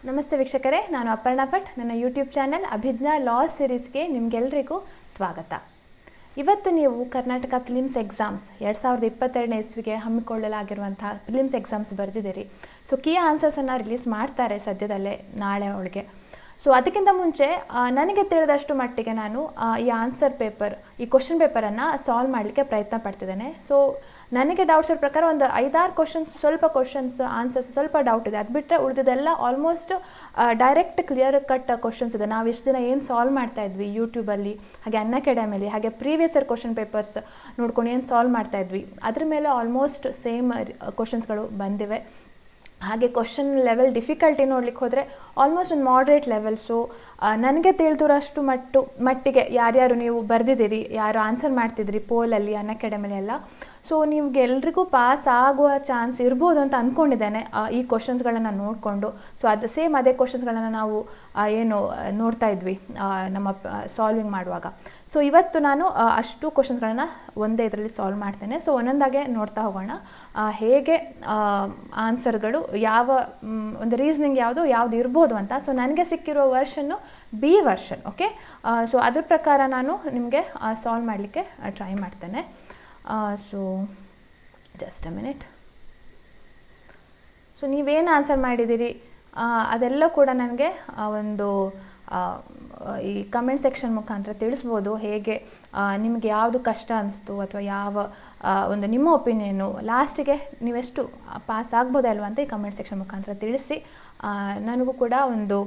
ನಮಸ್ತೆ ವೀಕ್ಷಕರೇ, ನಾನು ಅಪರ್ಣಾ ಭಟ್. ನನ್ನ ಯೂಟ್ಯೂಬ್ ಚಾನಲ್ ಅಭಿಜ್ಞಾ ಲಾ ಸೀರೀಸ್ಗೆ ನಿಮಗೆಲ್ಲರಿಗೂ ಸ್ವಾಗತ. ಇವತ್ತು ನೀವು ಕರ್ನಾಟಕ ಪ್ರಿಲಿಮ್ಸ್ ಎಕ್ಸಾಮ್ಸ್ 2022ನೇ ಇಸ್ವಿಗೆ ಹಮ್ಮಿಕೊಳ್ಳಲಾಗಿರುವಂತಹ ಪ್ರಿಲಿಮ್ಸ್ ಎಕ್ಸಾಮ್ಸ್ ಬರೆದಿದ್ದೀರಿ. ಸೊ ಕೀ ಆನ್ಸರ್ಸನ್ನು ರಿಲೀಸ್ ಮಾಡ್ತಾರೆ ಸದ್ಯದಲ್ಲೇ, ನಾಳೆ ಒಳಗೆ. ಸೊ ಅದಕ್ಕಿಂತ ಮುಂಚೆ ನನಗೆ ತಿಳಿದಷ್ಟು ಮಟ್ಟಿಗೆ ನಾನು ಈ ಆನ್ಸರ್ ಪೇಪರ್, ಈ ಕ್ವಶನ್ ಪೇಪರನ್ನು ಸಾಲ್ವ್ ಮಾಡಲಿಕ್ಕೆ ಪ್ರಯತ್ನ ಪಡ್ತಿದ್ದೇನೆ. ಸೊ ನನಗೆ ಡೌಟ್ಸ್ ಇರೋ ಪ್ರಕಾರ ಒಂದು 5-6 ಕ್ವಶನ್ಸ್, ಸ್ವಲ್ಪ ಕ್ವಶನ್ಸ್ ಆನ್ಸರ್ಸ್ ಸ್ವಲ್ಪ ಡೌಟ್ ಇದೆ. ಅದು ಬಿಟ್ಟರೆ ಉಳಿದಿದ್ದೆಲ್ಲ almost direct clear cut questions ಇದೆ. ನಾವು ಇಷ್ಟು ದಿನ ಏನು ಸಾಲ್ವ್ ಮಾಡ್ತಾ ಇದ್ವಿ ಯೂಟ್ಯೂಬಲ್ಲಿ, ಹಾಗೆ ಅನ್ಅಕಾಡೆಮಿಲಿ, ಹಾಗೆ ಪ್ರೀವಿಯಸ್ ಇಯರ್ ಕ್ವಶನ್ ಪೇಪರ್ಸ್ ನೋಡ್ಕೊಂಡು ಏನು ಸಾಲ್ವ್ ಮಾಡ್ತಾ ಇದ್ವಿ ಅದ್ರ ಮೇಲೆ ಆಲ್ಮೋಸ್ಟ್ ಸೇಮ್ ಕ್ವಶನ್ಸ್ಗಳು ಬಂದಿವೆ. ಹಾಗೆ ಕ್ವಶನ್ ಲೆವೆಲ್ ಡಿಫಿಕಲ್ಟಿ ನೋಡ್ಲಿಕ್ಕೆ ಹೋದರೆ ಆಲ್ಮೋಸ್ಟ್ ಒಂದು ಮಾಡ್ರೇಟ್ ಲೆವೆಲ್. ಸೊ ನನಗೆ ತಿಳಿದಿರೋಷ್ಟು ಮಟ್ಟಿಗೆ ಯಾರ್ಯಾರು ನೀವು ಬರೆದಿದ್ದೀರಿ, ಯಾರು ಆನ್ಸರ್ ಮಾಡ್ತಿದ್ರಿ ಪೋಲಲ್ಲಿ, ಅನ್ಅಕಾಡೆಮಿಲಿ ಎಲ್ಲ, ಸೊ ನಿಮ್ಗೆ ಎಲ್ರಿಗೂ ಪಾಸ್ ಆಗುವ ಚಾನ್ಸ್ ಇರ್ಬೋದು ಅಂತ ಅಂದ್ಕೊಂಡಿದ್ದೇನೆ ಈ ಕ್ವಶನ್ಸ್ಗಳನ್ನು ನೋಡಿಕೊಂಡು. ಸೊ ಅದೇ ಕ್ವಶನ್ಸ್ಗಳನ್ನು ನಾವು ಏನು ನೋಡ್ತಾ ಇದ್ವಿ ನಮ್ಮ ಸಾಲ್ವಿಂಗ್ ಮಾಡುವಾಗ. ಸೊ ಇವತ್ತು ನಾನು ಅಷ್ಟು ಕ್ವಶನ್ಸ್ಗಳನ್ನು ಒಂದೇ ಇದರಲ್ಲಿ ಸಾಲ್ವ್ ಮಾಡ್ತೇನೆ. ಸೊ ಒಂದೊಂದಾಗೆ ನೋಡ್ತಾ ಹೋಗೋಣ, ಹೇಗೆ ಆನ್ಸರ್ಗಳು, ಯಾವ ಒಂದು ರೀಸನಿಂಗ್ ಯಾವುದು ಇರ್ಬೋದು ಅಂತ. ಸೊ ನನಗೆ ಸಿಕ್ಕಿರೋ ವರ್ಷನ್ನು ಬಿ ವರ್ಷನ್. ಓಕೆ, ಸೊ ಅದ್ರ ಪ್ರಕಾರ ನಾನು ನಿಮಗೆ ಸಾಲ್ವ್ ಮಾಡಲಿಕ್ಕೆ ಟ್ರೈ ಮಾಡ್ತೇನೆ. So just a minute. So ನೀವೇನು ಆನ್ಸರ್ ಮಾಡಿದ್ದೀರಿ ಅದೆಲ್ಲ ಕೂಡ ನನಗೆ ಒಂದು ಈ ಕಮೆಂಟ್ ಸೆಕ್ಷನ್ ಮುಖಾಂತರ ತಿಳಿಸ್ಬೋದು. ಹೇಗೆ ನಿಮಗೆ ಯಾವುದು ಕಷ್ಟ ಅನಿಸ್ತು ಅಥವಾ ಯಾವ ಒಂದು ನಿಮ್ಮ ಒಪಿನಿಯನ್ನು, ಲಾಸ್ಟಿಗೆ ನೀವೆಷ್ಟು ಪಾಸ್ ಆಗ್ಬೋದಲ್ವ ಅಂತ ಈ ಕಮೆಂಟ್ ಸೆಕ್ಷನ್ ಮುಖಾಂತರ ತಿಳಿಸಿ. ನನಗೂ ಕೂಡ ಒಂದು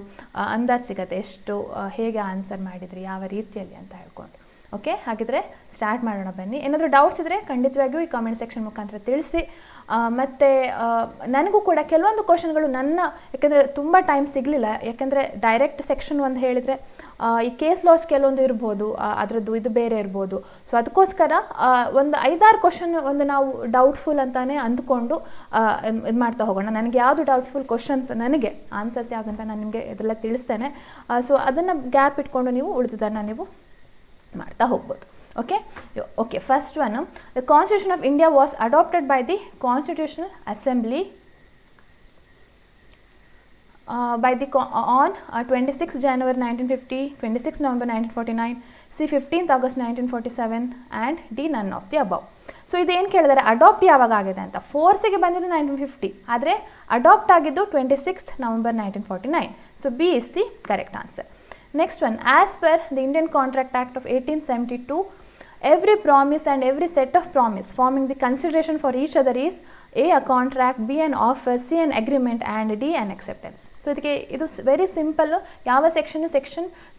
ಅಂದಾಜು ಸಿಗುತ್ತೆ ಎಷ್ಟು ಹೇಗೆ ಆನ್ಸರ್ ಮಾಡಿದ್ರಿ, ಯಾವ ರೀತಿಯಲ್ಲಿ ಅಂತ ಹೇಳ್ಕೊಂಡು. ಓಕೆ, ಹಾಗಿದ್ರೆ ಸ್ಟಾರ್ಟ್ ಮಾಡೋಣ ಬನ್ನಿ. ಏನಾದರೂ ಡೌಟ್ಸ್ ಇದ್ದರೆ ಖಂಡಿತವಾಗಿಯೂ ಈ ಕಾಮೆಂಟ್ ಸೆಕ್ಷನ್ ಮುಖಾಂತರ ತಿಳಿಸಿ. ಮತ್ತು ನನಗೂ ಕೂಡ ಕೆಲವೊಂದು ಕ್ವಶನ್ಗಳು ಯಾಕೆಂದರೆ ತುಂಬ ಟೈಮ್ ಸಿಗಲಿಲ್ಲ, ಯಾಕೆಂದರೆ ಡೈರೆಕ್ಟ್ ಸೆಕ್ಷನ್ ಒಂದು ಹೇಳಿದರೆ ಈ ಕೇಸ್ ಲಾಸ್ ಕೆಲವೊಂದು ಇರ್ಬೋದು, ಅದರದ್ದು ಇದು ಬೇರೆ ಇರ್ಬೋದು. ಸೊ ಅದಕ್ಕೋಸ್ಕರ ಒಂದು 5-6 ಕ್ವಶನ್ ಒಂದು ನಾವು ಡೌಟ್ಫುಲ್ ಅಂತಾನೆ ಅಂದ್ಕೊಂಡು ಇದು ಮಾಡ್ತಾ ಹೋಗೋಣ. ನನಗೆ ಯಾವುದು ಡೌಟ್ಫುಲ್ ಕ್ವಶನ್ಸ್, ನನಗೆ ಆನ್ಸರ್ಸ್ ಯಾವುದಂತ ನಾನು ನಿಮಗೆ ಇದೆಲ್ಲ ತಿಳಿಸ್ತೇನೆ. ಸೊ ಅದನ್ನು ಗ್ಯಾಪ್ ಇಟ್ಕೊಂಡು ನೀವು ಉಳಿದಿದ್ದನ್ನು ನೀವು ಮಾಡ್ತಾ ಹೋಗ್ಬೋದು. Okay, first one, the constitution of India was adopted by the constitutional assembly on 26 January 1950, 26 November 1949, C 15th August 1947 and D none of the above. So ಇದೇನು ಕೇಳಿದರೆ ಅಡಾಪ್ಟ್ ಯಾವಾಗ ಆಗಿದೆ ಅಂತ. ಫೋರ್ಸಿಗೆ ಬಂದಿದ್ದು 1950, ಆದರೆ ಅಡಾಪ್ಟ್ ಆಗಿದ್ದು 26th November 1949. So B is the correct answer. Next one, as per the Indian Contract Act of 1872, every promise and every set of promise forming the consideration for each other is A, a contract, B, an offer, C, an agreement and D, an acceptance. So ಇದಕ್ಕೆ ಇದು very simple. ಯಾವ section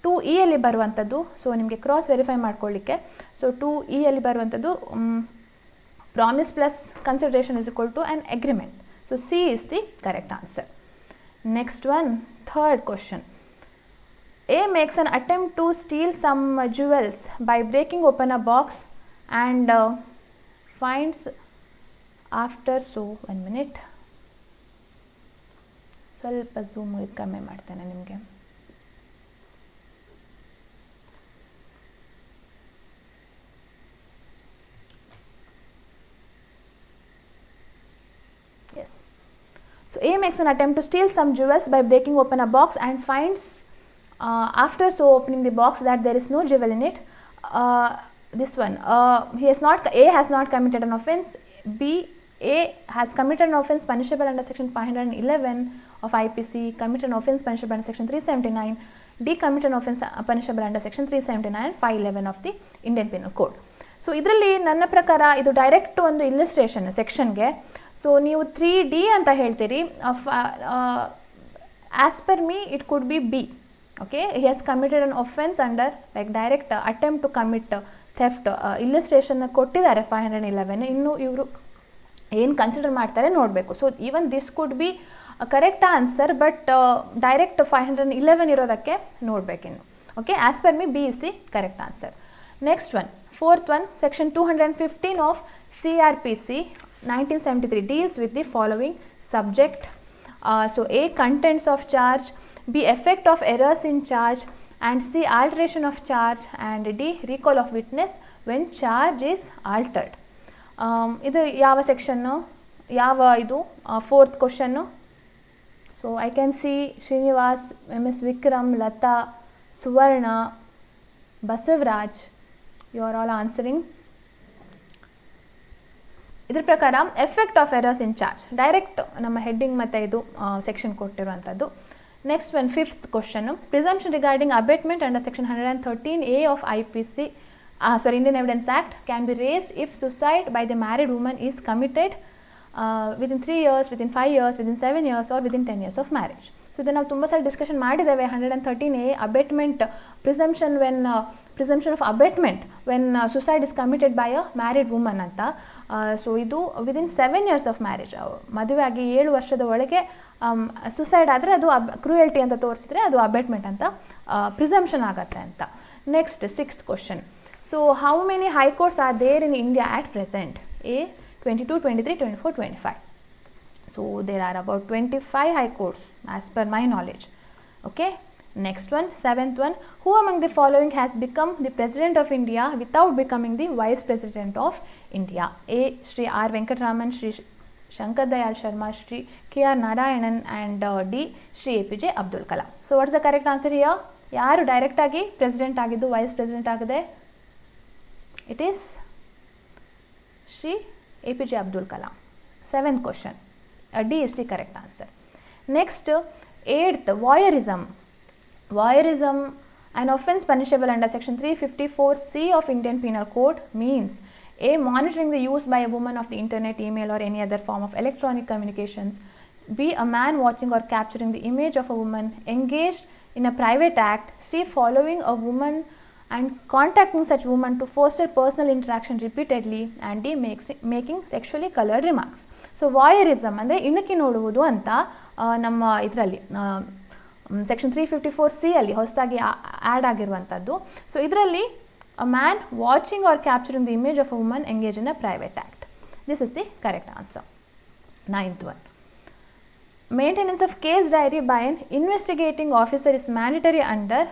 2E ಅಲ್ಲಿ ಬರುವಂಥದ್ದು. So ನಿಮಗೆ cross verify ಮಾಡ್ಕೊಳ್ಳಿಕ್ಕೆ. So 2E ಅಲ್ಲಿ ಬರುವಂಥದ್ದು promise plus consideration is equal to an agreement. So C is the correct answer. Next one, third question. A makes an attempt to steal some jewels by breaking open a box and finds after, so 1 minute, ಸ್ವಲ್ಪ zoom ಕಮ್ಮಿ ಮಾಡ್ತೇನೆ ನಿಮಗೆ. Yes. So A makes an attempt to steal some jewels by breaking open a box and finds after so opening the box that there is no jewel in it. This one, A has not committed an offence. B, A has committed an offence punishable under section 511 of IPC, committed an offence punishable under section 379. D, committed an offence punishable under section 379 and 511 of the Indian Penal Code. So ಇದರಲ್ಲಿ ನನ್ನ ಪ್ರಕಾರ ಇದು direct ಒಂದು ಇಲ್ಲಿಸ್ಟ್ರೇಷನ್ ಸೆಕ್ಷನ್ಗೆ. So ನೀವು 3D ಅಂತ ಹೇಳ್ತೀರಿ. As per me it could B B. Okay, he has committed an offence under like direct attempt to commit theft. illustration ಕೊಟ್ಟಿದ್ದಾರೆ 511. ಇನ್ನು ಇವರು ಏನು ಕನ್ಸಿಡರ್ ಮಾಡ್ತಾರೆ ನೋಡಬೇಕು. So even this could be correct answer, but direct 511 ಇರೋದಕ್ಕೆ ನೋಡಬೇಕಿನ್ನು. Okay, as per me B is the correct answer. Next one, fourth one, section 215 of CRPC 1973 deals with the following subject. So A, contents of charge, B, effect of errors in charge, and C, alteration of charge, and D, recall of witness when charge is altered. ಇದು ಯಾವ section, ಯಾವ ಇದು fourth question? So So I can see Srinivas, MS Vikram, Lata, Suvarna, Basavraj, you are all answering. ಇದರ ಪ್ರಕಾರ effect of errors in charge direct ನಮ್ಮ heading ಮತ್ತು ಇದು section ಕೊಟ್ಟಿರುವಂಥದ್ದು. Next one fifth question, presumption regarding abetment under section 113A of IPC Indian Evidence Act can be raised if suicide by the married woman is committed within 3 years, within 5 years, within 7 years or within 10 years of marriage. So ಇದನ್ನು ನಾವು ತುಂಬ ಸಲ discussion ಮಾಡಿದ್ದೇವೆ. 113A abetment presumption of abetment when suicide is committed by a married woman ಅಂತ. So ಇದು within 7 years of marriage, ಮದುವೆ ಆಗಿ 7 ವರ್ಷದ ಒಳಗೆ ಸುಸೈಡ್ ಆದರೆ ಅದು ಕ್ರೂಯಲ್ಟಿ ಅಂತ ತೋರಿಸಿದ್ರೆ ಅದು ಅಬೇಟ್ಮೆಂಟ್ ಅಂತ ಪ್ರಿಸಂಪ್ಷನ್ ಆಗುತ್ತೆ ಅಂತ. Next sixth question, so how many high courts are there in India at present? A 22, 23, 24, 25. So there are about 25 high courts as per my knowledge. Okay, next one, seventh one, who among the following has become the president of India without becoming the vice president of India? A Shri R Venkatraman, Shri Shankar Dayal Sharma, Shri K.R. Narayanan and D Shri APJ Abdul Kalam. So what is the correct answer here? ಯಾರು direct ಆಗಿ president ಆಗಿದ್ದು vice president ಆಗಿದೆ? It is Shri APJ Abdul Kalam. Seventh question, D is the correct answer. Next, eighth, voyeurism. Voyeurism, an offence punishable under section 354C of Indian Penal Code, means A. monitoring the use by a woman of the internet, email or any other form of electronic communications. B. a man watching or capturing the image of a woman engaged in a private act. C. following a woman and contacting such woman to foster personal interaction repeatedly. And D. making sexually colored remarks. So voyeurism ಅಂದರೆ ಇಣುಕಿ ನೋಡುವುದು ಅಂತ ನಮ್ಮ ಇದರಲ್ಲಿ section 354C ಅಲ್ಲಿ ಹೊಸದಾಗಿ add ಆಗಿರುವಂಥದ್ದು. So ಇದರಲ್ಲಿ a man watching or capturing the image of a woman engaged in a private act. This is the correct answer. Ninth one, maintenance of case diary by an investigating officer is mandatory under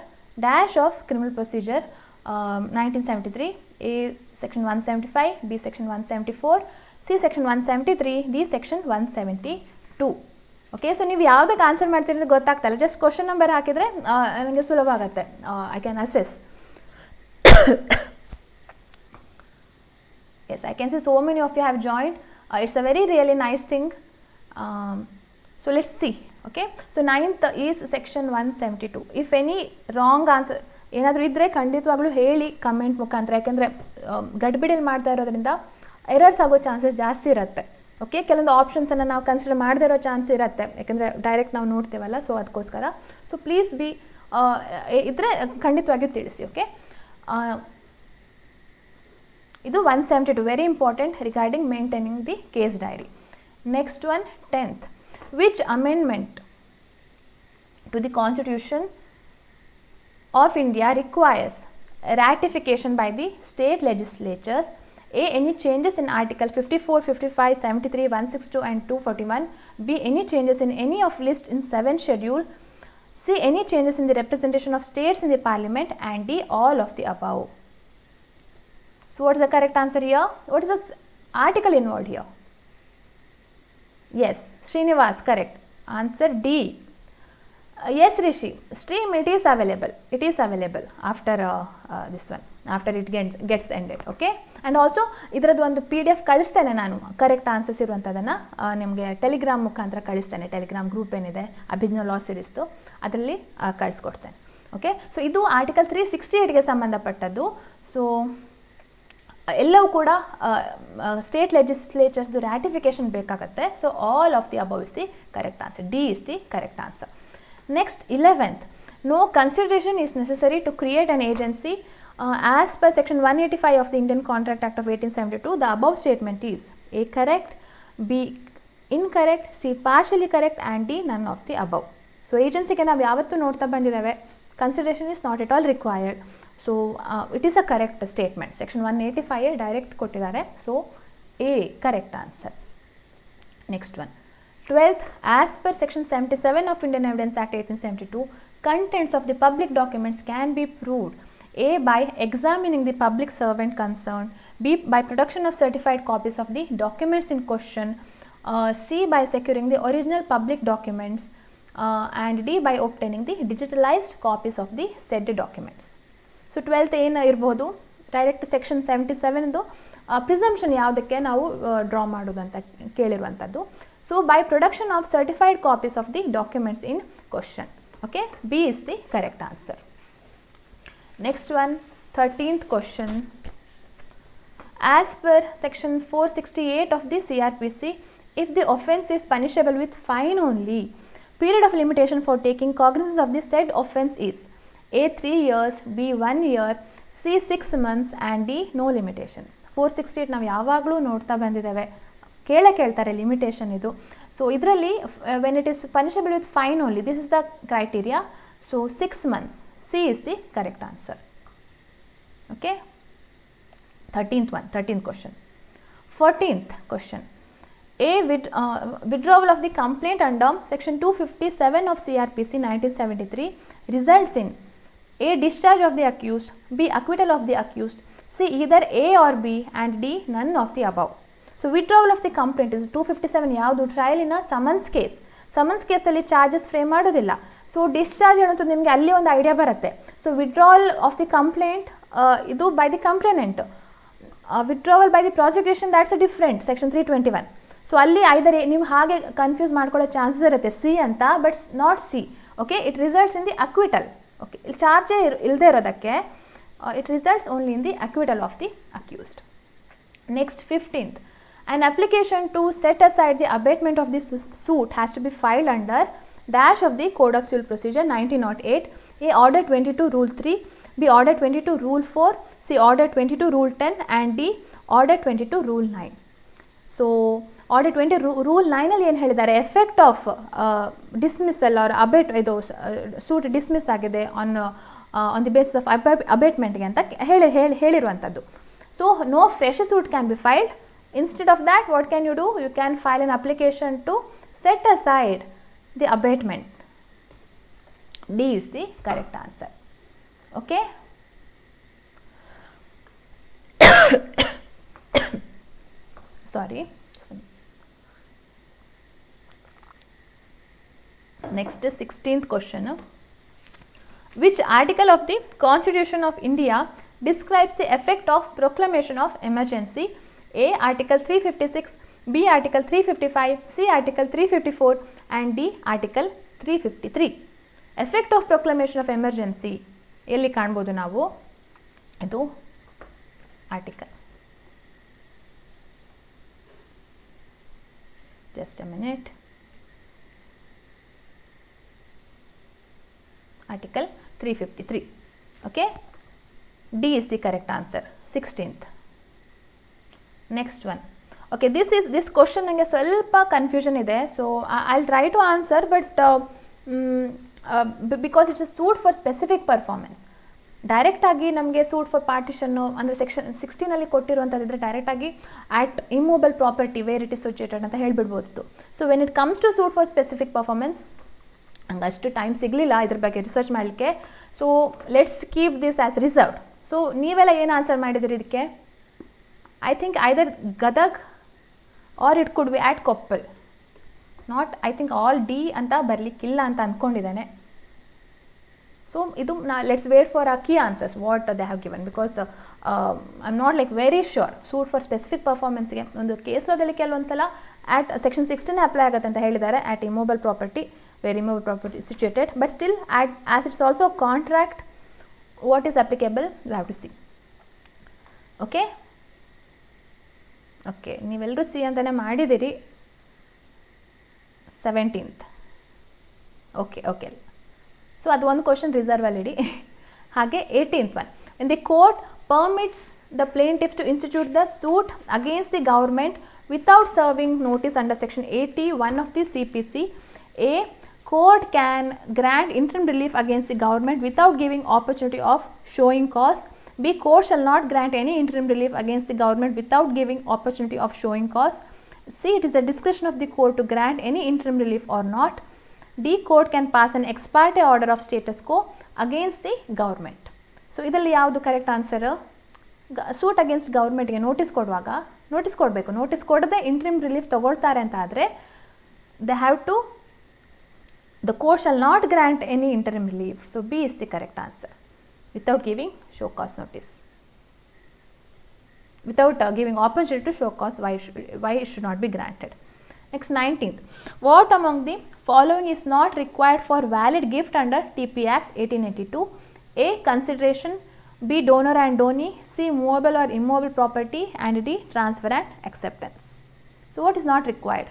dash of criminal procedure 1973. A section 175, B section 174, C section 173, D section 172. Okay, so ನೀವು ಯಾವುದಕ್ಕೆ answer ಮಾಡ್ತಿರೋದು ಗೊತ್ತಾಗ್ತಲ್ಲ, just question number ಹಾಕಿದರೆ ನನಗೆ ಸುಲಭ ಆಗುತ್ತೆ. I can assess. Yes, I can see so many of you have joined. It's a very really nice thing. So let's see. Okay, so 9th is section 172. If any wrong answer ಏನಾದರೂ ಇದ್ದರೆ ಖಂಡಿತವಾಗ್ಲೂ ಹೇಳಿ comment ಮುಖಾಂತರ, ಯಾಕೆಂದರೆ ಗಡ್ಬಿಡಿಲಿ ಮಾಡ್ತಾ ಇರೋದ್ರಿಂದ errors ಆಗೋ chances ಜಾಸ್ತಿ ಇರುತ್ತೆ. ಓಕೆ, ಕೆಲವೊಂದು ಆಪ್ಷನ್ಸನ್ನು ನಾವು ಕನ್ಸಿಡರ್ ಮಾಡದೇ ಇರೋ ಚಾನ್ಸ್ ಇರುತ್ತೆ, ಯಾಕೆಂದರೆ ಡೈರೆಕ್ಟ್ ನಾವು ನೋಡ್ತೀವಲ್ಲ, ಸೊ ಅದಕ್ಕೋಸ್ಕರ. ಸೊ ಪ್ಲೀಸ್ ಬಿ ಇದ್ದರೆ ಖಂಡಿತವಾಗಿಯೂ ತಿಳಿಸಿ. ಓಕೆ, ಇದು 172 very important regarding maintaining the case dairy. Next one 10th, which amendment to the Constitution of India requires ratification by the state legislatures? A. any changes in Article 54, 55, 73, 162 and 241. B. any changes in any of list in 7th schedule. C. any changes in the representation of states in the parliament. And D. all of the above. So what is the correct answer here? What is this article involved here? Yes, Srinivas, correct. Answer D. Yes, Rishi, stream it is available. It is available after this one, after it gets ended. Okay, and also ಇದರದ್ದು ಒಂದು PDF ಕಳಿಸ್ತೇನೆ ನಾನು, correct answers ಇರುವಂಥದ್ದನ್ನು ನಿಮಗೆ Telegram ಮುಖಾಂತರ ಕಳಿಸ್ತೇನೆ. Telegram group ಏನಿದೆ ಅಭಿಜ್ಞಾ ಲಾ ಸೀರೀಸ್ದು, ಅದರಲ್ಲಿ ಕಳಿಸ್ಕೊಡ್ತೇನೆ. Okay, so ಇದು ಆರ್ಟಿಕಲ್ 368ಗೆ ಸಂಬಂಧಪಟ್ಟದ್ದು. ಸೊ ಎಲ್ಲವೂ ಕೂಡ ಸ್ಟೇಟ್ ಲೆಜಿಸ್ಲೇಚರ್ಸ್ದು ರ್ಯಾಟಿಫಿಕೇಷನ್ ಬೇಕಾಗುತ್ತೆ. So all of the above is the correct answer. D is the correct answer. Next 11th, no consideration is necessary to create an agency as per section 185 of the Indian Contract Act of 1872. The above statement is A. correct, B. incorrect, C. partially correct and D. none of the above. So agencyಗೆ ನಾವು ಯಾವತ್ತೂ ನೋಡ್ತಾ ಬಂದಿದ್ದೇವೆ, consideration is not at all required. So it is a correct statement. Section 185 direct ಕೊಟ್ಟಿದ್ದಾರೆ. So A correct answer. Next one, 12th, as per section 77 of Indian Evidence Act 1872, contents of the public documents can be proved A. by examining the public servant concerned, B. by production of certified copies of the documents in question, C. by securing the original public documents, and D by obtaining the digitalized copies of the said documents. So 12th ಏನು ಇರ್ಬೋದು, direct section 77 presumption ಯಾವುದಕ್ಕೆ ನಾವು draw ಮಾಡೋದು ಅಂತ ಕೇಳಿರುವಂಥದ್ದು. So by production of certified copies of the documents in question. Okay, B is the correct answer. Next one, 13th question. As per section 468 of the CRPC, if the offence is punishable with fine only, period of limitation for taking cognizance of the said offence is A 3 years, B 1 year, C 6 months and D no limitation. 468 ನಾವು ಯಾವಾಗಲೂ ನೋಡ್ತಾ ಬಂದಿದ್ದೇವೆ, ಕೇಳ್ತಾರೆ limitation ಇದು. So ಇದರಲ್ಲಿ when it is punishable with fine only, this is the criteria. So 6 months, C is the correct answer. Okay, 13th question. 14th question. A withdrawal of the complaint under section 257 of CRPC 1973 results in A discharge of the accused, B acquittal of the accused, C either A or B and D none of the above. So withdrawal of the complaint is 257 ಯಾವುದು, ಟ್ರಯಲಿನ summons case. Summons ಕೇಸಲ್ಲಿ charges frame ಮಾಡೋದಿಲ್ಲ. So discharge ಅನ್ನೋದು ನಿಮಗೆ ಅಲ್ಲಿ ಒಂದು idea ಬರುತ್ತೆ. So withdrawal of the complaint ಇದು by the complainant, withdrawal by the prosecution that's a different, section 321. So ಅಲ್ಲಿ ಐದರ್ ನೀವು ಹಾಗೆ ಕನ್ಫ್ಯೂಸ್ ಮಾಡ್ಕೊಳ್ಳೋ ಚಾನ್ಸಸ್ ಇರುತ್ತೆ ಸಿ ಅಂತ, but not C. Okay, it results in the acquittal. Okay, ಇಲ್ಲಿ ಚಾರ್ಜೇ ಇಲ್ಲದೆ ಇರೋದಕ್ಕೆ it results only in the acquittal of the accused. Next 15th. An application to set aside the abatement of the suit has to be filed under dash of the Code of Civil Procedure 1908, A Order 22 Rule 3, B Order 22 Rule 4, C Order 22 Rule 10 and D Order 22 Rule 9. So Order 20 Rule 9 ಅಲ್ಲಿ ಏನು ಹೇಳಿದ್ದಾರೆ, effect of dismissal or ಇದು suit dismiss ಆಗಿದೆ on the basis of ಅಬೇಟ್ಮೆಂಟ್ಗೆ ಅಂತ ಹೇಳಿರುವಂಥದ್ದು. So no fresh suit can be filed. Instead of that, what can you do? You can file an application to set aside the abatement. D is the correct answer. Okay. Sorry. Next is 16th question. Which article of the Constitution of India describes the effect of proclamation of emergency? A Article 356, B Article 355, C Article 354 and D Article 353. Effect of proclamation of emergency ಎಲ್ಲಿ ಕಾಣ್ಬೋದು ನಾವು, ಇದು article, just a minute, Article 353. Okay, D is the correct answer. 16th. Next one. Okay, this question ನಂಗೆ ಸ್ವಲ್ಪ confusion ಇದೆ. So I will try to answer, but because it's a suit for specific performance. ಡೈರೆಕ್ಟಾಗಿ ನಮಗೆ suit for partition ಅಂದರೆ section 16 ಕೊಟ್ಟಿರುವಂಥದ್ದಿದ್ರೆ ಡೈರೆಕ್ಟಾಗಿ at immovable property where it is situated ಅಂತ ಹೇಳಿಬಿಡ್ಬೋದಿತ್ತು. So when it comes to suit for specific performance ಹಂಗೆ ಅಷ್ಟು time ಸಿಗಲಿಲ್ಲ ಇದ್ರ ಬಗ್ಗೆ ರಿಸರ್ಚ್ ಮಾಡಲಿಕ್ಕೆ. So let's keep this as reserved. So ನೀವೆಲ್ಲ ಏನು ಆನ್ಸರ್ ಮಾಡಿದಿರಿ ಇದಕ್ಕೆ? I think either Gadag or it could be at Koppal. Not, I think all D anta barlikilla anta ankondiddane. So idu let's wait for our key answers what they have given, because I'm not like very sure. Suit for specific performance ge ondu case law dalli ಕೆಲವೊಂದ್ಸಲ at section 16 apply ಆಗುತ್ತೆ ಅಂತ ಹೇಳಿದ್ದಾರೆ, at immobile property where immobile property is situated, but still as it's also a contract, what is applicable we have to see. Okay. Okay, ನೀವೆಲ್ಲರೂ C ಅಂತಲೇ ಮಾಡಿದ್ದೀರಿ. 17th. Okay. So ಅದು ಒಂದು question reserve ಅಲ್ಲಿ ಇಡಿ. ಹಾಗೆ 18th one. When the court permits the plaintiff to institute the suit against the government without serving notice under section 81 of the CPC, A court can grant interim relief against the government without giving opportunity of showing cause. B court shall not grant any interim relief against the government without giving opportunity of showing cause. C it is the discretion of the court to grant any interim relief or not. D court can pass an ex parte order of status quo against the government. So ಇದರಲ್ಲಿ ಯಾವುದು correct answer? Suit against ಗೌರ್ಮೆಂಟ್ಗೆ notice ಕೊಡುವಾಗ notice ಕೊಡಬೇಕು. Notice ಕೊಡದೆ interim relief ತೊಗೊಳ್ತಾರೆ ಅಂತ ಆದರೆ they have to The court shall not grant any interim relief. So B is the correct answer. Without giving show cause notice. Without giving opportunity to show cause why it should not be granted. Next, 19th. What among the following is not required for valid gift under TP Act 1882? A. Consideration. B. Donor and donee. C. Movable or immobile property. And D. Transfer and acceptance. So what is not required?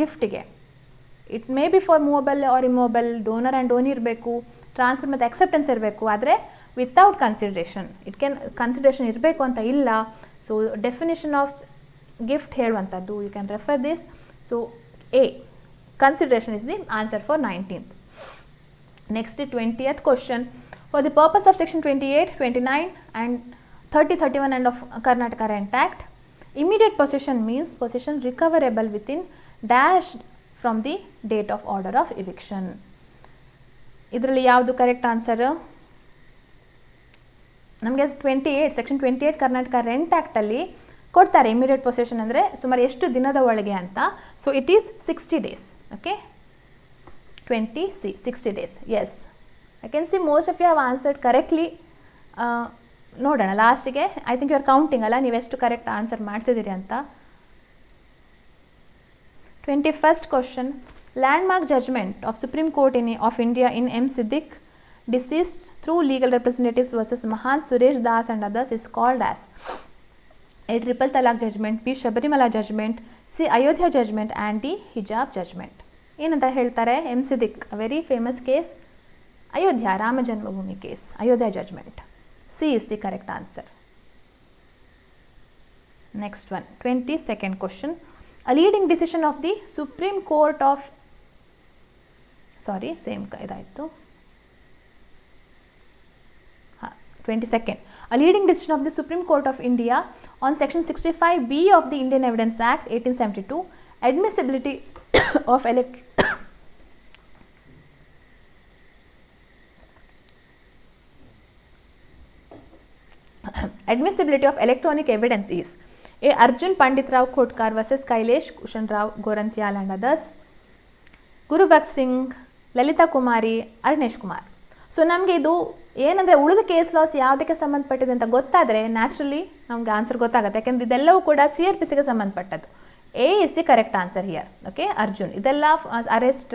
Gift ಗೆ. It may be for movable or immobile, donor and donee ಇರಬೇಕು, transfer ಮತ್ತು acceptance ಇರಬೇಕು, ಆದರೆ without consideration. It can consideration ಇರಬೇಕು ಅಂತ ಇಲ್ಲ. So definition of gift ಹೇಳುವಂಥದ್ದು, you can refer this. So A consideration is the answer for 19th. Next 20th question. For the purpose of section 28, 29 and 30, 31 and of Karnataka Rent Act, immediate possession means possession recoverable within dash from the date of order of eviction. ಇದರಲ್ಲಿ ಯಾವುದು correct answer? ನಮಗೆ 28 section 28 Karnataka rent ಆ್ಯಕ್ಟಲ್ಲಿ ಕೊಡ್ತಾರೆ immediate possession ಅಂದರೆ ಸುಮಾರು ಎಷ್ಟು ದಿನದ ಒಳಗೆ ಅಂತ. So it is 60 days. Okay, 60 days. Yes, I can see most of you have answered correctly. ನೋಡೋಣ ಲಾಸ್ಟಿಗೆ. I think you are counting ಅಲ್ಲ, ನೀವೆಷ್ಟು ಕರೆಕ್ಟ್ ಆನ್ಸರ್ ಮಾಡ್ತಿದ್ದೀರಿ ಅಂತ. 21st question. Landmark judgment of Supreme Court of India in M. Siddiq, deceased through legal representatives versus Mahan Suresh Das and others is called as A. Triple Talaq judgment, B. Shabarimala judgment, C. Ayodhya judgment and D. Hijab judgment. ಏನಂತ ಹೇಳ್ತಾರೆ? M. Siddiq, a very famous case. Ayodhya, Rama Janmabhoomi case, Ayodhya judgment. C is the correct answer. Next one, 22nd question. A leading decision of the Supreme Court of ಇದಾಯಿತು. 22nd. A leading decision of the Supreme Court of India on section 65B of the Indian Evidence Act 1872, admissibility of admissibility of electronic evidence is A. Arjun Pandit Rao Khotkar versus Kailesh Kushan Rao Gorantyal and others, Guru Bakht Singh, Lalita Kumari, Arnesh Kumar. So ನಮಗೆ ಇದು ಏನಂದರೆ ಉಳಿದ case laws ಯಾವುದಕ್ಕೆ ಸಂಬಂಧಪಟ್ಟಿದೆ ಅಂತ ಗೊತ್ತಾದರೆ naturally ನಮಗೆ answer ಗೊತ್ತಾಗುತ್ತೆ. ಯಾಕೆಂದರೆ ಇದೆಲ್ಲವೂ ಕೂಡ CRPCಗೆ ಸಂಬಂಧಪಟ್ಟದ್ದು. A is the correct answer here. Okay, Arjun ಇದೆಲ್ಲ ಅರೆಸ್ಟ್,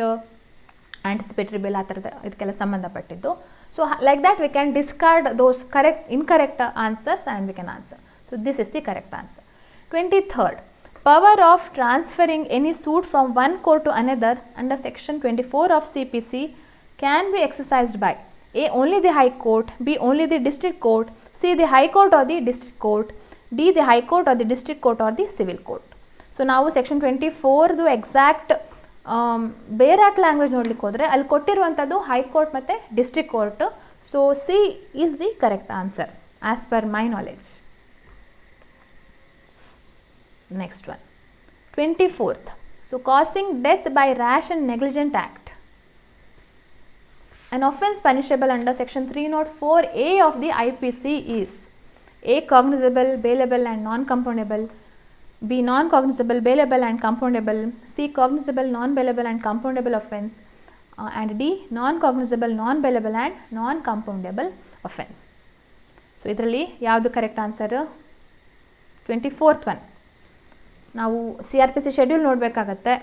ಆಂಟಿಸಿಪೇಟರಿ ಬಿಲ್ ಆ ಥರದ ಇದಕ್ಕೆಲ್ಲ ಸಂಬಂಧಪಟ್ಟಿದ್ದು. So like that we can discard those incorrect answers and we can answer. So this is the correct answer. 23rd. Power of transferring any suit from one court to another under section 24 of CPC can be exercised by A. Only the High Court, B. Only the District Court, C. the High Court or the District Court, D. the High Court or the District Court or the Civil Court. So ನಾವು section 24ದು exact ಬೇರೆ act language ನೋಡ್ಲಿಕ್ಕೆ ಹೋದರೆ ಅಲ್ಲಿ ಕೊಟ್ಟಿರುವಂಥದ್ದು high court ಮತ್ತು district court. So C is the correct answer as per my knowledge. Next one, 24th. So causing death by rash and negligent act, an offence punishable under section 304A of the IPC is A. Cognizable, bailable and non-compoundable, B. Non-cognizable, bailable and compoundable, C. Cognizable, non-bailable and compoundable offence, and D. Non-cognizable, non-bailable and non-compoundable offence. So ಇದರಲ್ಲಿ ಯಾವುದು correct answer? 24th one. ನಾವು CRPC schedule ನೋಡಬೇಕಾಗತ್ತೆ.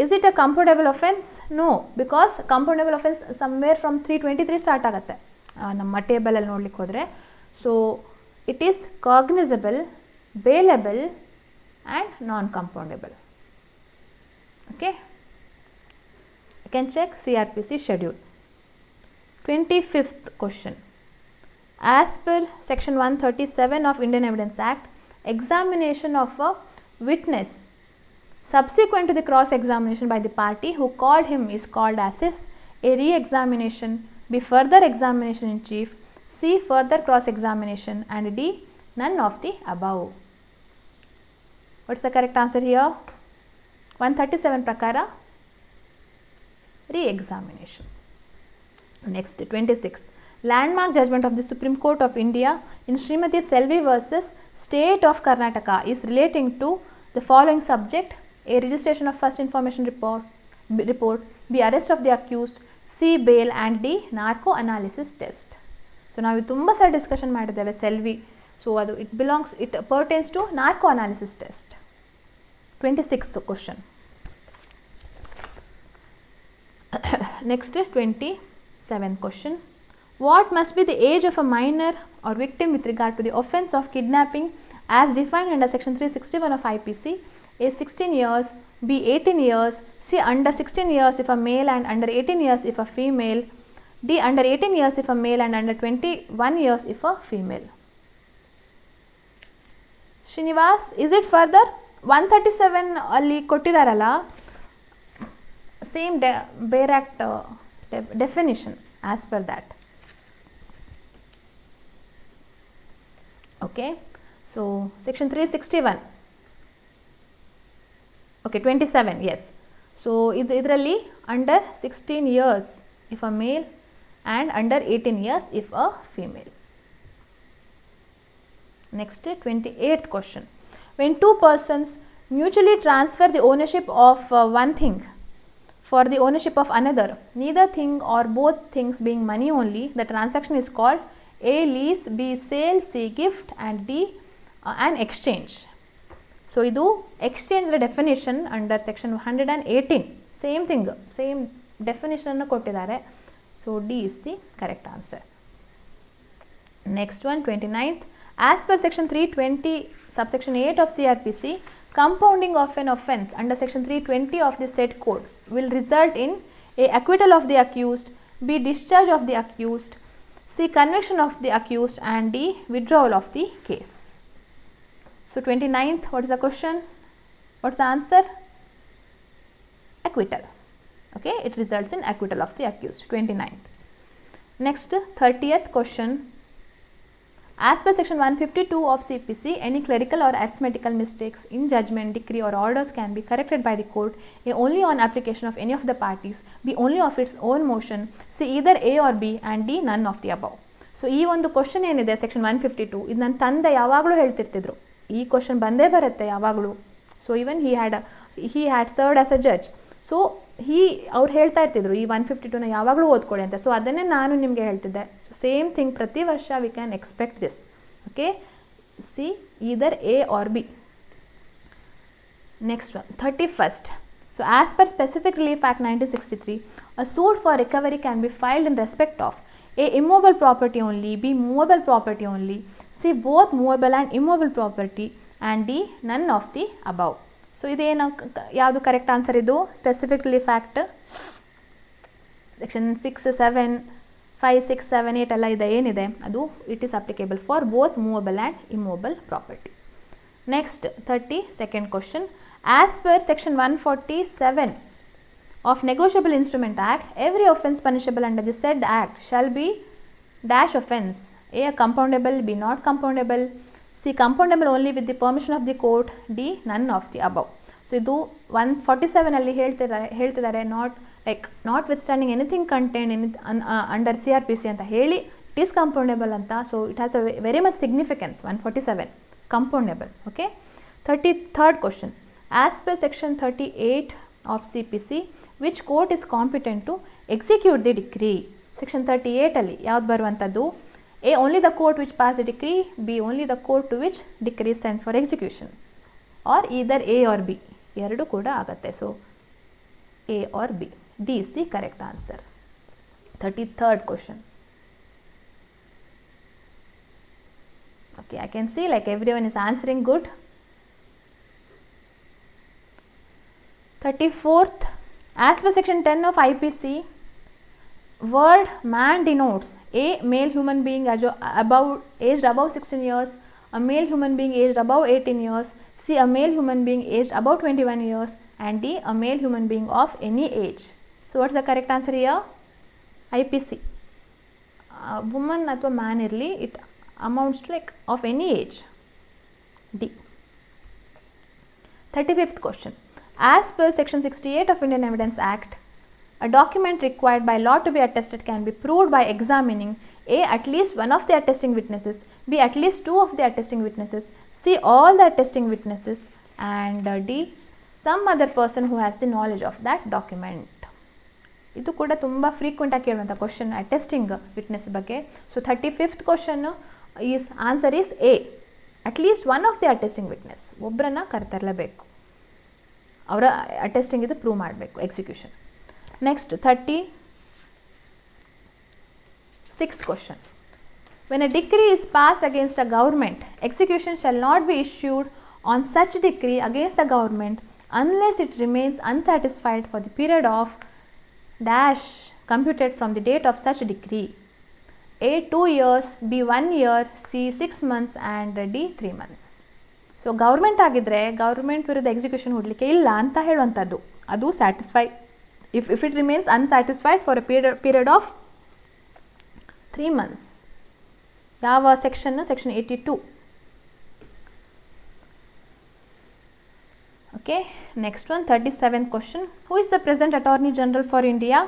Is it a compoundable offence? No, because compoundable offence somewhere from 323 start ಆಗುತ್ತೆ ನಮ್ಮ ಟೇಬಲಲ್ಲಿ ನೋಡ್ಲಿಕ್ಕೆ ಹೋದರೆ. So it is cognizable, bailable and non compoundable. Okay, you can check CRPC schedule. 25th question. As per section 137 of Indian Evidence Act, examination of a witness subsequent to the cross examination by the party who called him is called as A. re-examination, B. further examination in chief, C. further cross examination and D. none of the above. What is the correct answer here? 137 prakara re-examination. Next, 26th. Landmark judgment of the Supreme Court of India in Srimati Selvi versus State of Karnataka is relating to the following subject: A. registration of first information report, B. Arrest of the accused, C. Bail, and D. Narco analysis test. So ನಾವು ತುಂಬ ಸಲ discussion ಮಾಡಿದ್ದೇವೆ Selvi. So ಅದು it pertains to narco analysis test. 26th question. Next 27th question. What must be the age of a minor or victim with regard to the offence of kidnapping as defined under section 361 of IPC? A. 16 years, B. 18 years, C. under 16 years if a male and under 18 years if a female, D. under 18 years if a male and under 21 years if a female. Srinivas, is it further? 137 ಅಲ್ಲಿ ಕೊಟ್ಟಿದ್ದಾರಲ್ಲ, same ಬೇರ್ act definition as per that. Okay, so section 361, okay, 27, yes. So idralli under 16 years if a male and under 18 years if a female. Next 28th question. When two persons mutually transfer the ownership of one thing for the ownership of another, neither thing or both things being money only, the transaction is called A. lease, B. sale, C. gift, and D. an exchange. So idu exchange definition under section 118, same thing, same definition annu kottidare. So D is the correct answer. Next one, 29th. As per section 320 subsection 8 of CRPC, compounding of an offence under section 320 of the said code will result in A. acquittal of the accused, B. discharge of the accused, C. conviction of the accused, and D. withdrawal of the case. So 29th, what is the question? What's the answer? Acquittal. Okay, it results in acquittal of the accused. 29th. Next, 30th question. As per section 152 of CPC, any clerical or arithmetical mistakes in judgment, decree or orders can be corrected by the court A. only on application of any of the parties, B. only of its own motion, C. either A or B, and D. none of the above. So ಈ ಒಂದು question ಏನಿದೆ section 152, ಇದು ನನ್ನ ತಂದೆ ಯಾವಾಗಲೂ ಹೇಳ್ತಿರ್ತಿದ್ರು, ಈ question ಬಂದೇ ಬರುತ್ತೆ ಯಾವಾಗಲೂ. So even he had served as a judge. So ಅವ್ರು ಹೇಳ್ತಾ ಇರ್ತಿದ್ರು ಈ 152ನ ಯಾವಾಗಲೂ ಓದ್ಕೊಳ್ಳಿ ಅಂತ. ಸೊ ಅದನ್ನೇ ನಾನು ನಿಮಗೆ ಹೇಳ್ತಿದ್ದೆ. ಸೊ ಸೇಮ್ ಥಿಂಗ್ ಪ್ರತಿ ವರ್ಷ we can expect this. Okay, C either A or B. Next one, 31st. So as per Specific Relief Act 1963, a suit for recovery can be filed in respect of A. immobile property only, B. movable property only, C. both movable and immobile property, and D. none of the above. So ಇದೇನು ಯಾವುದು correct answer? ಇದು specific relief act section 6, 7, 5, 6, 7, 8 ಎಲ್ಲ ಇದೆ ಏನಿದೆ ಅದು it is applicable for both movable and immovable property. Next 32nd question. As per section 147 of Negotiable Instrument Act, every offence punishable under the said act shall be dash offence. A. compoundable, B. not compoundable, C. compoundable only with the permission of the court, D. none of the above. So ಇದು 147 ಅಲ್ಲಿ ಹೇಳ್ತಿದ್ದಾರೆ not with standing anything content under CRPC ಅಂತ ಹೇಳಿ it is compoundable ಅಂತ. So it has a very much significance. 147 compoundable. Okay, 33rd question. As per section 38 of CPC, which court is competent to execute the decree? Section 38 ಅಲ್ಲಿ ಯಾವ್ದು ಬರುವಂಥದ್ದು? A. only the court which passed the decree, B. only the court to which decree is sent for execution, or either A or B. ಎರಡು ಕೂಡ ಆಗುತ್ತೆ. So A or B. D is the correct answer. 33rd question. Okay, I can see like everyone is answering good. 34th. As per section 10 of IPC, word man denotes A. male human being aged above 16 years, a male human being aged above 18 years, C. a male human being aged above 21 years, and D. a male human being of any age. So what's the correct answer here? IPC. Woman ಅಥವಾ man ಇರಲಿ, it amounts to like of any age. D. 35th question. As per section 68 of Indian Evidence Act, a document required by law to be attested can be proved by examining A. at least one of the attesting witnesses, B. at least two of the attesting witnesses, C. all the attesting witnesses, and D. some other person who has the knowledge of that document. ಇದು ಕೂಡ ತುಂಬ ಫ್ರೀಕ್ವೆಂಟಾಗಿ ಕೇಳುವಂಥ question attesting witness ಬಗ್ಗೆ. So 35th question answer is A. At least one of the attesting witness, ಒಬ್ಬರನ್ನು ಕರೆತರಲೇಬೇಕು, ಅವರ attesting ಇದು prove ಮಾಡಬೇಕು execution. Next 36th question. When a decree is passed against a government, execution shall not be issued on such decree against the government unless it remains unsatisfied for the period of dash computed from the date of such decree. A 2 years, B 1 year, C 6 months and D 3 months. So government ಆಗಿದ್ದರೆ government ವಿರುದ್ಧ execution ಹೊಡಲಿಕ್ಕೆ ಇಲ್ಲ ಅಂತ ಹೇಳುವಂಥದ್ದು. ಅದು satisfy if it remains unsatisfied for a period of 3 months. ಯಾವ section? Section 82. Okay, next one 37th question. Who is the present attorney general for India?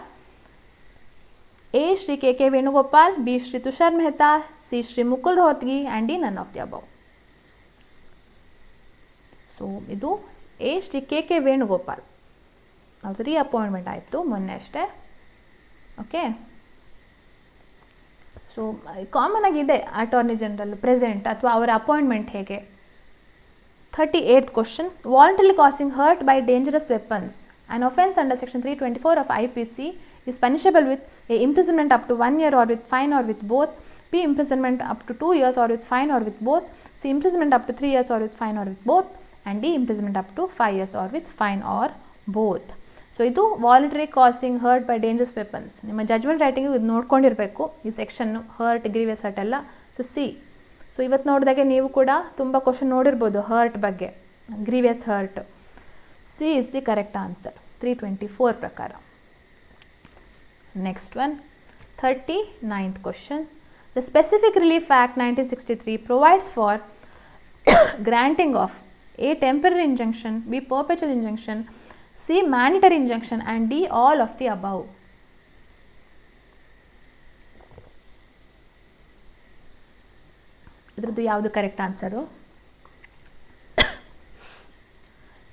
A Shri K Venugopal, B Shri Tushar Mehta, C Shri Mukul Rohatgi and D none of the above. So ಇದು A Shri K Venugopal, ಅದು reappointment ಆಯಿತು ಮೊನ್ನೆ ಅಷ್ಟೇ. Okay, so common ಆಗಿದೆ attorney general present ಅಥವಾ ಅವರ appointment ಹೇಗೆ. 38th question. Voluntarily causing hurt by dangerous weapons, an offence under section 324 of IPC is punishable with A. imprisonment up to 1 year or with fine or with both, B. imprisonment up to 2 years or with fine or with both, C. imprisonment up to 3 years or with fine or with both, and D. imprisonment up to 5 years or with fine or both. So ಇದು voluntary causing hurt by dangerous weapons. ನಿಮ್ಮ judgment writing ಇದು ನೋಡ್ಕೊಂಡಿರಬೇಕು ಈ section, hurt, grievous hurt ಎಲ್ಲ. So C. So ಇವತ್ತು ನೋಡಿದಾಗೆ ನೀವು ಕೂಡ ತುಂಬ ಕ್ವಶನ್ ನೋಡಿರ್ಬೋದು ಹರ್ಟ್ ಬಗ್ಗೆ, grievous hurt. C is the correct answer 324 ಪ್ರಕಾರ. Next one 39th question. The specific relief act 1963 provides for granting of A temporary injunction, B perpetual injunction, C. mandatory injunction and D. all of the above. ಇದ್ರದ್ದು ಯಾವುದು correct answer?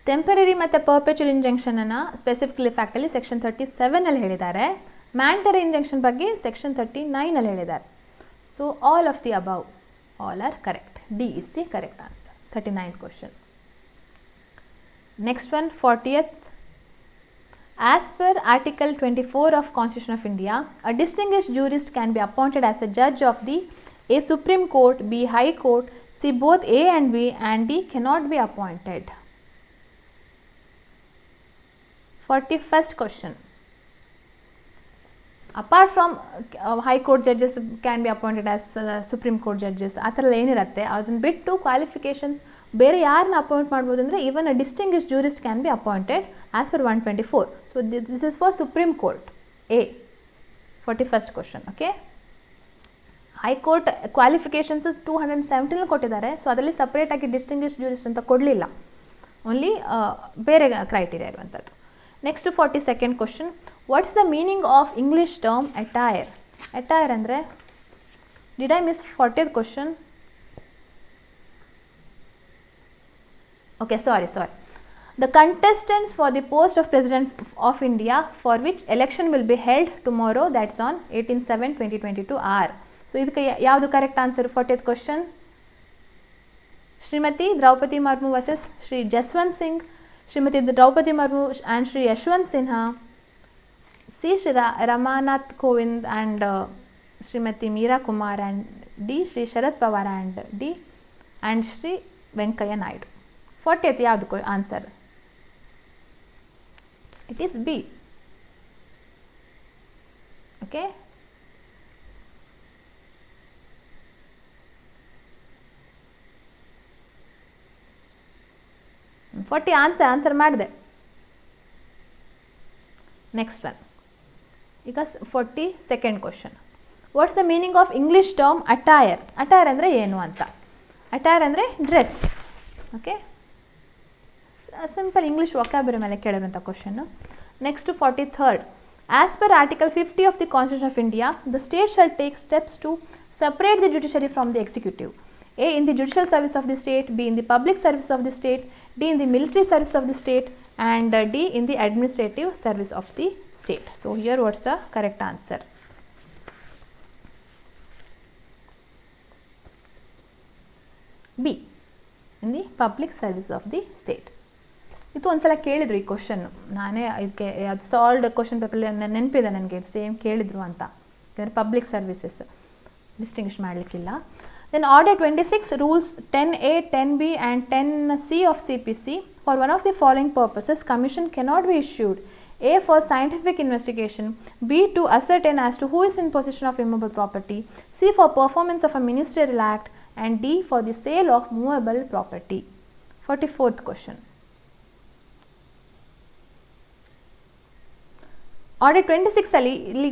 Temporary ಮತ್ತು perpetual ಇಂಜಂಕ್ಷನನ್ನು specific relief ಆ್ಯಕ್ಟಲ್ಲಿ section 37 ಹೇಳಿದ್ದಾರೆ. Mandatory injunction ಬಗ್ಗೆ section 39 ಹೇಳಿದ್ದಾರೆ. So all of the above, all are correct. D is the correct answer 39th question. Next one 40th. As per Article 24 of Constitution of India, a distinguished jurist can be appointed as a judge of the A. Supreme Court, B. High Court, C. both A and B, and D. cannot be appointed. 41st question. Apart from High Court judges can be appointed as Supreme Court judges, ಆ ಥರ ಏನಿರುತ್ತೆ ಅದನ್ನು ಬಿಟ್ಟು qualifications ಬೇರೆ ಯಾರನ್ನ appoint ಮಾಡ್ಬೋದು ಅಂದರೆ even a distinguished jurist can be appointed as per 124. So this is for supreme court A. 41st question. Okay, high court qualifications 217 ಕೊಟ್ಟಿದ್ದಾರೆ. ಸೊ ಅದರಲ್ಲಿ ಸಪ್ರೇಟಾಗಿ ಡಿಸ್ಟಿಂಗ್ವಿಶ್ಡ್ ಜೂರಿಸ್ಟ್ ಅಂತ ಕೊಡಲಿಲ್ಲ, ಓನ್ಲಿ ಬೇರೆ ಕ್ರೈಟೀರಿಯಾ ಇರುವಂಥದ್ದು. Next 42nd question. What is the meaning of English term attire? Attire ಅಂದರೆ, did I miss 40th question? Okay, sorry. The contestants for the post of President of India for which election will be held tomorrow, that's on 18/7/2022 are. So ಇದಕ್ಕೆ ಯಾವುದು correct answer? 40th question. Shrimati Droupadi Murmu versus Shri Jaswant Singh, Shrimati Droupadi Murmu and Shri Yashwant Sinha, C Shri Ramnath Kovind and Shrimati Meera Kumar, and D Shri Sharad Pawar and D and Shri Venkaiah Naidu. 40th ಯಾವುದು answer? It is B. Okay, answer ಮಾಡಿದೆ. Next one, ಈಗ 42nd question. What's the meaning of English term attire? Attire ಅಂದರೆ ಏನು ಅಂತ. Attire ಅಂದರೆ dress. Okay, simple English vocabulary ಮೇಲೆ ಕೇಳಿರುವಂಥ question. Next 43rd. As per article 50 of the constitution of India, the state shall take steps to separate the judiciary from the executive. A. in the judicial service of the state, B. in the public service of the state, D. in the military service of the state, and D in the administrative service of the state. So here what's the correct answer? B in the public service of the state. ಇದು ಒಂದ್ಸಲ ಕೇಳಿದ್ರು ಈ question, ನಾನೇ ಇದಕ್ಕೆ ಅದು solved question ಪೇಪರಲ್ಲಿ ನೆನಪಿದೆ ನನಗೆ, ಸೇಮ್ ಕೇಳಿದ್ರು ಅಂತ. ಯಾಕಂದರೆ ಪಬ್ಲಿಕ್ ಸರ್ವಿಸಸ್ ಡಿಸ್ಟಿಂಗ್ವಿಷ್ ಮಾಡಲಿಕ್ಕಿಲ್ಲ. Then order 26 rules 10A, 10B and 10C of CPC. For one of the following purposes, commission cannot be issued: A, for scientific investigation; B, to ascertain as to who is in possession of immovable property; C, for performance of a ministerial act; and D, for the sale of movable property. 44th question. Order 26 ಅಲ್ಲಿ ಇಲ್ಲಿ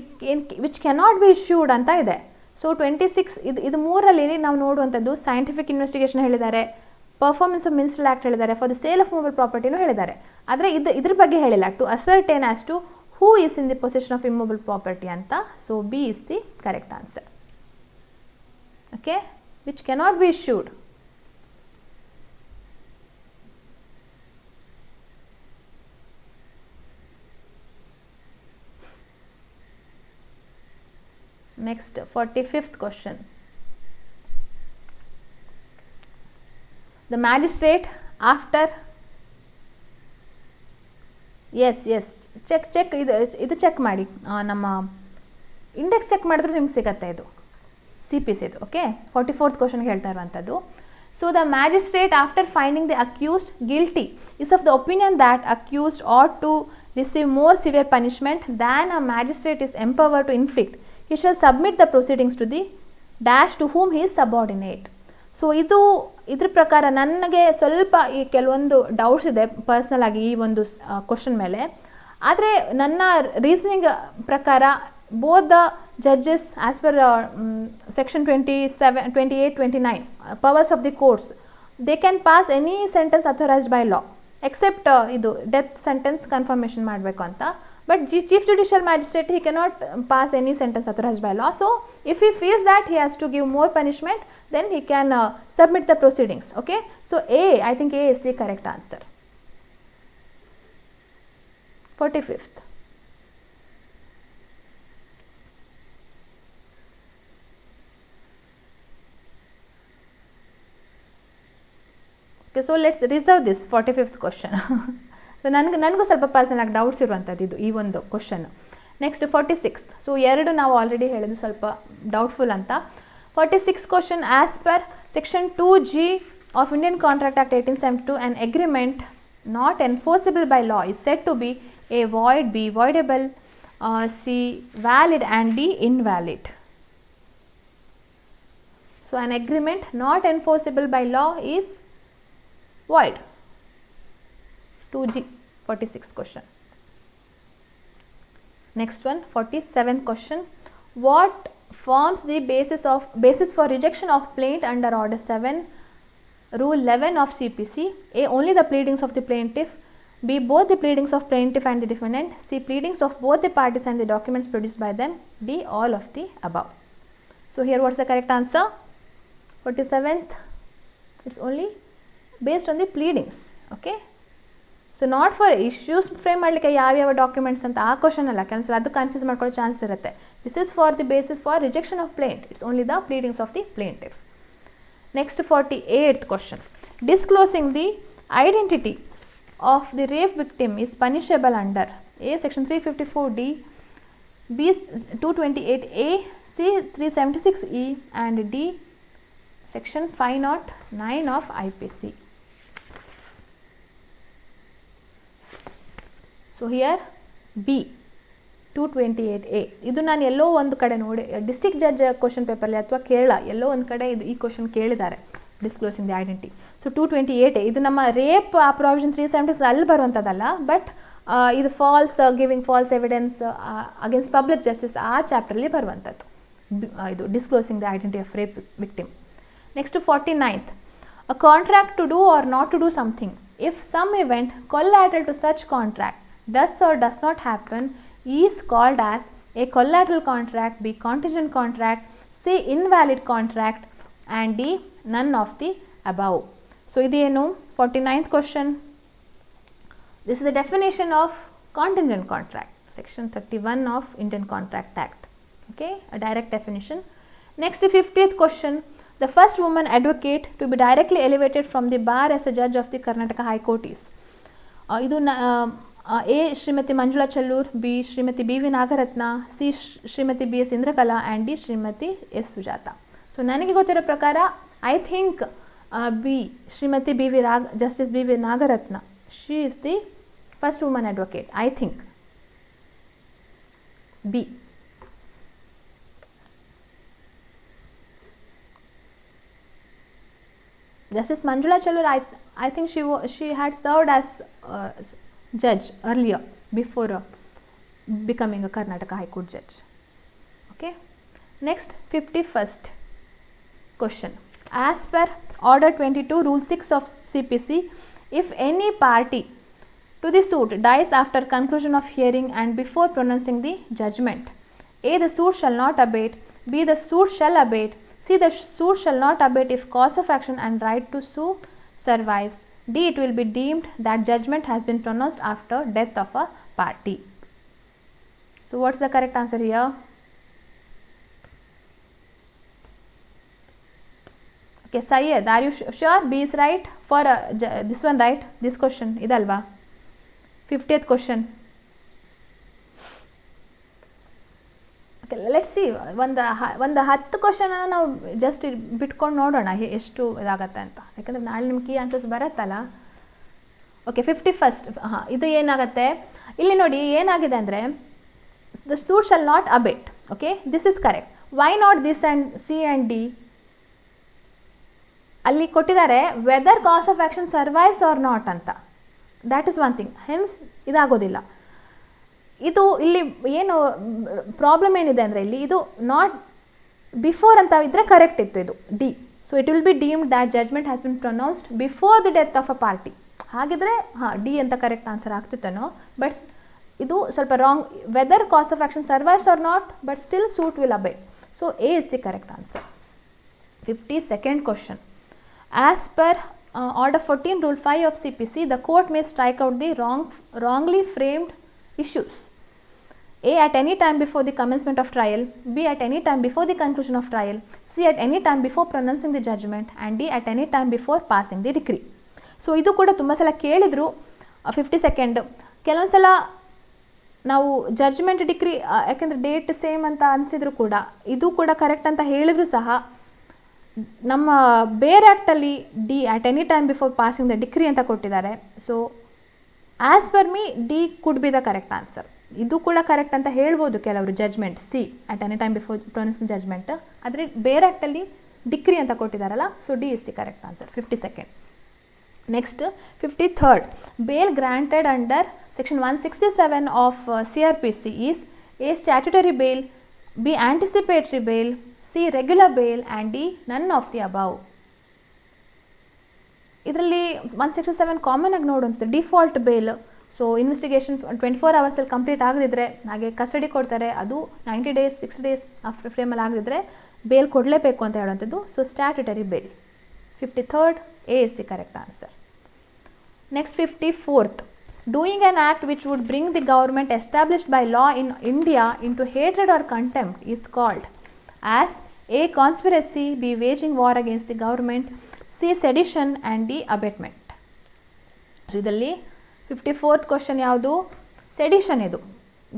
which cannot be issued ಅಂತ ಇದೆ. So 26 ಇದು ಮೂರಲ್ಲಿ ನಾವು ನೋಡುವಂಥದ್ದು scientific investigation ಹೇಳಿದ್ದಾರೆ, performance of ministerial act ಹೇಳಿದ್ದಾರೆ, for the sale of movable ಪ್ರಾಪರ್ಟಿನೂ ಹೇಳಿದ್ದಾರೆ. ಆದರೆ ಇದ್ರ ಬಗ್ಗೆ ಹೇಳಿಲ್ಲ, to ascertain as to who is in the possession of immovable property ಅಂತ. So B is the correct answer. Okay, which cannot be issued. Next, 45th question. The magistrate after yes check ಇದು check ಮಾಡಿ, ನಮ್ಮ index check ಮಾಡಿದ್ರೆ ನಿಮ್ಗೆ ಸಿಗತ್ತೆ ಇದು CPC ಇದು. Okay, 44th ಕ್ವಶನ್ಗೆ ಹೇಳ್ತಾ ಇರುವಂಥದ್ದು. So the magistrate after finding the accused guilty is of the opinion that accused ought to receive more severe punishment than a magistrate is empowered to inflict, he shall submit the proceedings to the dash to whom he is subordinate. So ಇದ್ರ ಪ್ರಕಾರ ನನಗೆ ಸ್ವಲ್ಪ ಈ ಕೆಲವೊಂದು doubts ಇದೆ personal ಆಗಿ ಈ ಒಂದು ಕ್ವಶನ್ ಮೇಲೆ. ಆದರೆ ನನ್ನ ರೀಸನಿಂಗ್ ಪ್ರಕಾರ both the judges as per section 27, 28, 29 powers of the courts, they can pass any sentence authorised by law except ಇದು ಡೆತ್ ಸೆಂಟೆನ್ಸ್ ಕನ್ಫರ್ಮೇಷನ್ ಮಾಡಬೇಕು ಅಂತ. But Chief Judicial Magistrate, he cannot pass any sentence authorized by law. So if he feels that he has to give more punishment, then he can submit the proceedings. Okay, so I think A is the correct answer. 45th. Okay, so let's reserve this 45th question. So ನನಗೂ ಸ್ವಲ್ಪ ಪರ್ಸನಲಾಗಿ doubts ಇರುವಂಥದ್ದು ಇದು ಈ ಒಂದು question. Next 46th. So ಎರಡು ನಾವು already ಹೇಳಿದ್ದು ಸ್ವಲ್ಪ ಡೌಟ್ಫುಲ್ ಅಂತ. 46th question, as per section 2G of Indian contract act 1872, an agreement not enforceable by law is said to be A, void; B, voidable; C, valid; and D, invalid. So an agreement not enforceable by law is void. 2G, 46th question. Next one, 47th question. What forms the basis for rejection of plaint under Order 7, Rule 11 of CPC? A, only the pleadings of the plaintiff; B, both the pleadings of plaintiff and the defendant; C, pleadings of both the parties and the documents produced by them; D, all of the above. So here what's the correct answer? 47th, it's only based on the pleadings. Okay, so not for issues frame ಮಾಡಲಿಕ್ಕೆ ಯಾವ್ಯಾವ documents ಅಂತ ಆ question ಅಲ್ಲ, ಕೆಲಸ ಅದು confuse ಮಾಡ್ಕೊಳ್ಳೋ chances ಇರುತ್ತೆ. This is for the basis for rejection of plaint, it's only the pleadings of the plaintiff. Next 48th question, disclosing the identity of the rape victim is punishable under A, section 354D; B, 228A; C, 376E; and D, section 509 of IPC. So here B, 228A. ಇದು ನಾನು ಎಲ್ಲೋ ಒಂದು ಕಡೆ ನೋಡಿ, district judge question ಪೇಪರ್ಲಿ ಅಥವಾ ಕೇರಳ ಎಲ್ಲೋ ಒಂದು ಕಡೆ ಈ question ಕೇಳಿದ್ದಾರೆ, disclosing the identity. So 228A ಇದು ನಮ್ಮ ರೇಪ್ ಪ್ರಾವಿಷನ್ 376 ಅಲ್ಲಿ ಬರುವಂಥದ್ದಲ್ಲ, ಬಟ್ ಇದು giving false evidence against public justice ಆ ಚಾಪ್ಟರ್ಲಿ ಬರುವಂಥದ್ದು ಇದು disclosing the identity of rape victim. Next 49th, a contract to do or not to do something if some event collateral to such contract does or does not happen is called as A, collateral contract; B, contingent contract; C, invalid contract; and D, none of the above. So idenu 49th question. This is the definition of contingent contract, section 31 of Indian Contract Act. Okay, a direct definition. Next, 50th question. The first woman advocate to be directly elevated from the bar as a judge of the Karnataka High Court is. ಇದು A. Shrimati Manjula Chellur, B. Shrimati B. V. Nagarathna, C. Shrimati B. S. Indrakala and D. Shrimati S. Sujatha. So ನನಗೆ ಗೊತ್ತಿರೋ ಪ್ರಕಾರ I think B. Shrimati B. V. Justice B. V. Nagarathna, she is the first woman advocate. I think B. Justice Manjula Chalur, I think she had served as judge earlier before becoming a Karnataka High Court judge. Okay. Next, 51st question. As per Order 22, Rule 6 of CPC, if any party to the suit dies after conclusion of hearing and before pronouncing the judgment, A. the suit shall not abate, B. the suit shall abate, C. the suit shall not abate if cause of action and right to sue survives, D. it will be deemed that judgment has been pronounced after death of a party. So what is the correct answer here? Okay, Syed, are you sure B is right for this one, right? This question idalva 50th question. Let's see, ಒಂದು 10 question ನಾವು just ಬಿಟ್ಕೊಂಡು ನೋಡೋಣ ಎಷ್ಟು ಇದಾಗತ್ತೆ ಅಂತ, ಯಾಕಂದರೆ ನಾಳೆ ನಿಮ್ಗೆ ಕೀ ಆನ್ಸರ್ಸ್ ಬರುತ್ತಲ್ಲ. Okay, 51st. ಇದು ಏನಾಗುತ್ತೆ ಇಲ್ಲಿ ನೋಡಿ, ಏನಾಗಿದೆ ಅಂದರೆ the suit shall not abate. Okay, this is correct. Why not this and C and D? ಅಲ್ಲಿ ಕೊಟ್ಟಿದ್ದಾರೆ whether cause of action survives or not ಅಂತ. That is one thing, hence ಇದಾಗೋದಿಲ್ಲ. ಇದು ಇಲ್ಲಿ ಏನು ಪ್ರಾಬ್ಲಮ್ ಏನಿದೆ ಅಂದರೆ ಇಲ್ಲಿ ಇದು ನಾಟ್ ಬಿಫೋರ್ ಅಂತ ಇದ್ದರೆ ಕರೆಕ್ಟ್ ಇತ್ತು, ಇದು D. So it will be deemed that judgment has been pronounced before the death of a party. ಹಾಗಿದ್ರೆ ಡಿ ಅಂತ ಕರೆಕ್ಟ್ ಆನ್ಸರ್ ಆಗ್ತಿತ್ತೇನೋ, ಬಟ್ ಇದು ಸ್ವಲ್ಪ wrong. Whether cause of action survives or not, but still suit will abate. So A is the correct answer. 52nd question. As per Order 14, Rule 5 of CPC, the court may strike out the wrongly framed issues. A. at any time before the commencement of trial, B. at any time before the conclusion of trial, C. at any time before pronouncing the judgment, and D. at any time before passing the decree. So ಇದು ಕೂಡ ತುಂಬ ಸಲ ಕೇಳಿದರು. 52nd ಕೆಲವೊಂದು ಸಲ ನಾವು judgment decree, ಯಾಕೆಂದರೆ date same ಅಂತ ಅನಿಸಿದ್ರು ಕೂಡ ಇದು ಕೂಡ ಕರೆಕ್ಟ್ ಅಂತ ಹೇಳಿದ್ರು ಸಹ, ನಮ್ಮ ಬೇರೆ ಆ್ಯಕ್ಟಲ್ಲಿ D at any time before passing the decree ಅಂತ ಕೊಟ್ಟಿದ್ದಾರೆ. So as per me D could be the correct answer. ಇದು ಕೂಡ ಕರೆಕ್ಟ್ ಅಂತ ಹೇಳ್ಬೋದು ಕೆಲವರು, judgment C at any time before pronouncing judgment, ಆದರೆ ಬೇರೆ ಆ್ಯಕ್ಟಲ್ಲಿ ಡಿಕ್ರಿ ಅಂತ ಕೊಟ್ಟಿದ್ದಾರಲ್ಲ. So D is the correct answer. 52nd. Next 53rd. Bail granted under section 167 of CRPC is A statutory bail, B anticipatory bail, C regular bale and D none of the above. ಇದರಲ್ಲಿ 167 common ಆಗಿ ನೋಡುವಂಥದ್ದು default bail. So investigation 24 ಅವರ್ಸಲ್ಲಿ complete ಆಗದಿದ್ದರೆ ಹಾಗೆ custody ಕೊಡ್ತಾರೆ, ಅದು 90 days 60 days ಫ್ರೇಮಲ್ಲಿ ಆಗದಿದ್ದರೆ bale ಕೊಡಲೇಬೇಕು ಅಂತ ಹೇಳುವಂಥದ್ದು. So statutory bail. 53rd, A is the correct answer. Next 54th. Doing an act which would bring the government established by law in India into hatred or contempt is called as a conspiracy, B waging war against the government, C sedition and D abetment. So ಇದರಲ್ಲಿ 54th question ಯಾವುದು? Sedition. ಇದು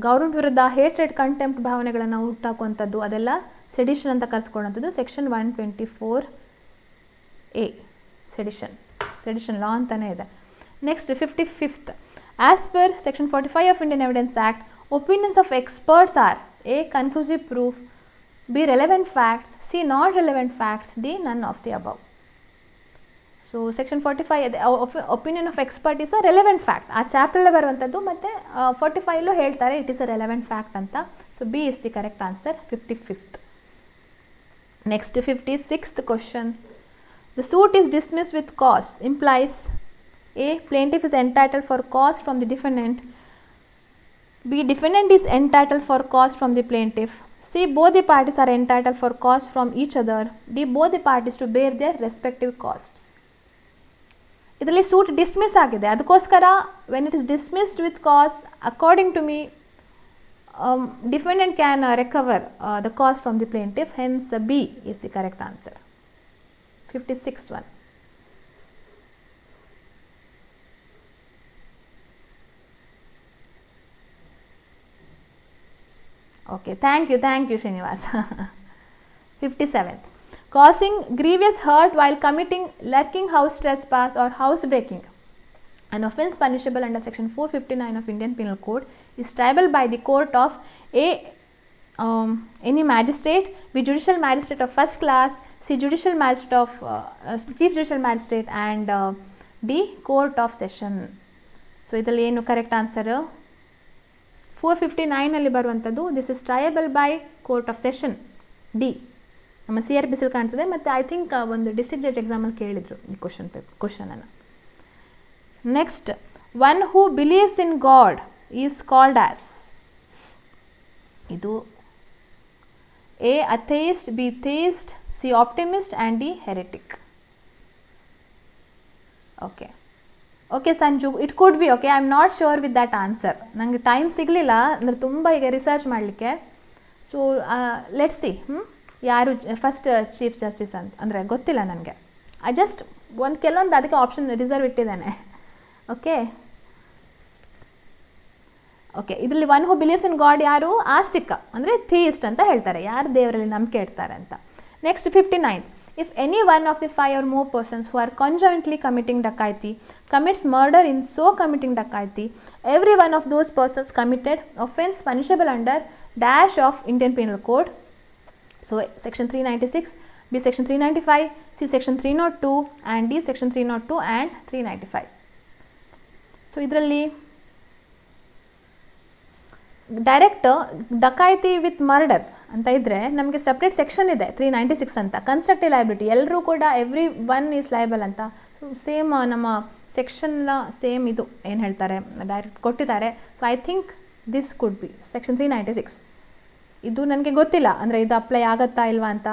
government ವಿರುದ್ಧ hatred contempt ಭಾವನೆಗಳನ್ನು ಹುಟ್ಟಾಕುವಂಥದ್ದು, ಅದೆಲ್ಲ sedition ಅಂತ ಕರೆಸ್ಕೊಳ್ಳುವಂಥದ್ದು. Section 124A sedition law ಅಂತಲೇ ಇದೆ. Next 55th. As per section 45 of Indian evidence act, opinions of experts are A conclusive proof, B relevant facts, C not relevant facts, D none of the above. So section 45 opinion of expert is a relevant fact, ಆ ಚಾಪ್ಟರಲ್ಲೇ ಬರುವಂಥದ್ದು, ಮತ್ತು 45 ಹೇಳ್ತಾರೆ it is a relevant fact ಅಂತ. So B is the correct answer. 55th. Next 56th question. The suit is dismiss with cos implies A plaintiff is entitled for costs from the defendant, B defendant is entitled for costs from the plaintiff, C both the parties are entitled for costs from each other, D both the parties to bear their respective costs. ಇದರಲ್ಲಿ suit dismiss ಆಗಿದೆ, ಅದಕ್ಕೋಸ್ಕರ when it is dismissed with cost according to me defendant can recover the cost from the plaintiff, hence B is the correct answer. 56th one. Okay, thank you Srinivas. 57th. Causing grievous hurt while committing lurking house trespass or house breaking, an offence punishable under section 459 of Indian Penal Code, is triable by the court of A. Any magistrate, B. Judicial magistrate of first class, C. Judicial magistrate of Chief Judicial Magistrate, and D. Court of Session. So ಇದರಲ್ಲಿ ಏನು correct answer? 459 ಅಲ್ಲಿ ಬರುವಂಥದ್ದು this is triable by court of session, D. ನಮ್ಮ CRPC ಕಾಣ್ತದೆ, ಮತ್ತು I think ಒಂದು district judge ಎಕ್ಸಾಮಲ್ಲಿ ಕೇಳಿದರು ಈ ಕ್ವಶನನ್ನು. Next, one who believes in God is called as. ಇದು A atheist, B theist, C optimist and D heretic. Okay Sanju, it could be. Okay, I am not sure with that answer. ನನಗೆ time ಸಿಗಲಿಲ್ಲ ಅಂದರೆ ತುಂಬ ಈಗ research ಮಾಡಲಿಕ್ಕೆ. So let's see ಯಾರು first chief justice ಅಂತ ಅಂದರೆ ಗೊತ್ತಿಲ್ಲ ನನಗೆ. ಐ ಜಸ್ಟ್ ಕೆಲವೊಂದು ಅದಕ್ಕೆ ಆಪ್ಷನ್ ರಿಸರ್ವ್ ಇಟ್ಟಿದ್ದೇನೆ. ಓಕೆ, ಇದರಲ್ಲಿ one who believes in god ಯಾರು? ಆಸ್ತಿಕ ಅಂದರೆ ಥಿಯಿಸ್ಟ್ ಅಂತ ಹೇಳ್ತಾರೆ, ಯಾರು ದೇವರಲ್ಲಿ ನಂಬಿಕೆ ಇಡ್ತಾರೆ ಅಂತ. Next 59th. If any one of the 5 or more persons who are conjointly committing dacoity commits murder in so committing dacoity, every one of those persons committed offence punishable under dash of Indian Penal Code. So section 396, B section 395, C section 302 and D section 302 and 395. So ಇದರಲ್ಲಿ direct ಡಕಾಯಿತಿ with murder ಅಂತ ಇದ್ದರೆ ನಮಗೆ separate section ಇದೆ 396 ಅಂತ, constructive liability, ಎಲ್ಲರೂ ಕೂಡ every one is liable ಅಂತ. Same ನಮ್ಮ ಸೆಕ್ಷನ್ನ ಸೇಮ್ ಇದು ಏನು ಹೇಳ್ತಾರೆ ಡೈರೆಕ್ಟ್ ಕೊಟ್ಟಿದ್ದಾರೆ. So I think this could B section 396. ಇದು ನನಗೆ ಗೊತ್ತಿಲ್ಲ ಅಂದರೆ ಇದು ಅಪ್ಲೈ ಆಗುತ್ತಾ ಇಲ್ವಾ ಅಂತ,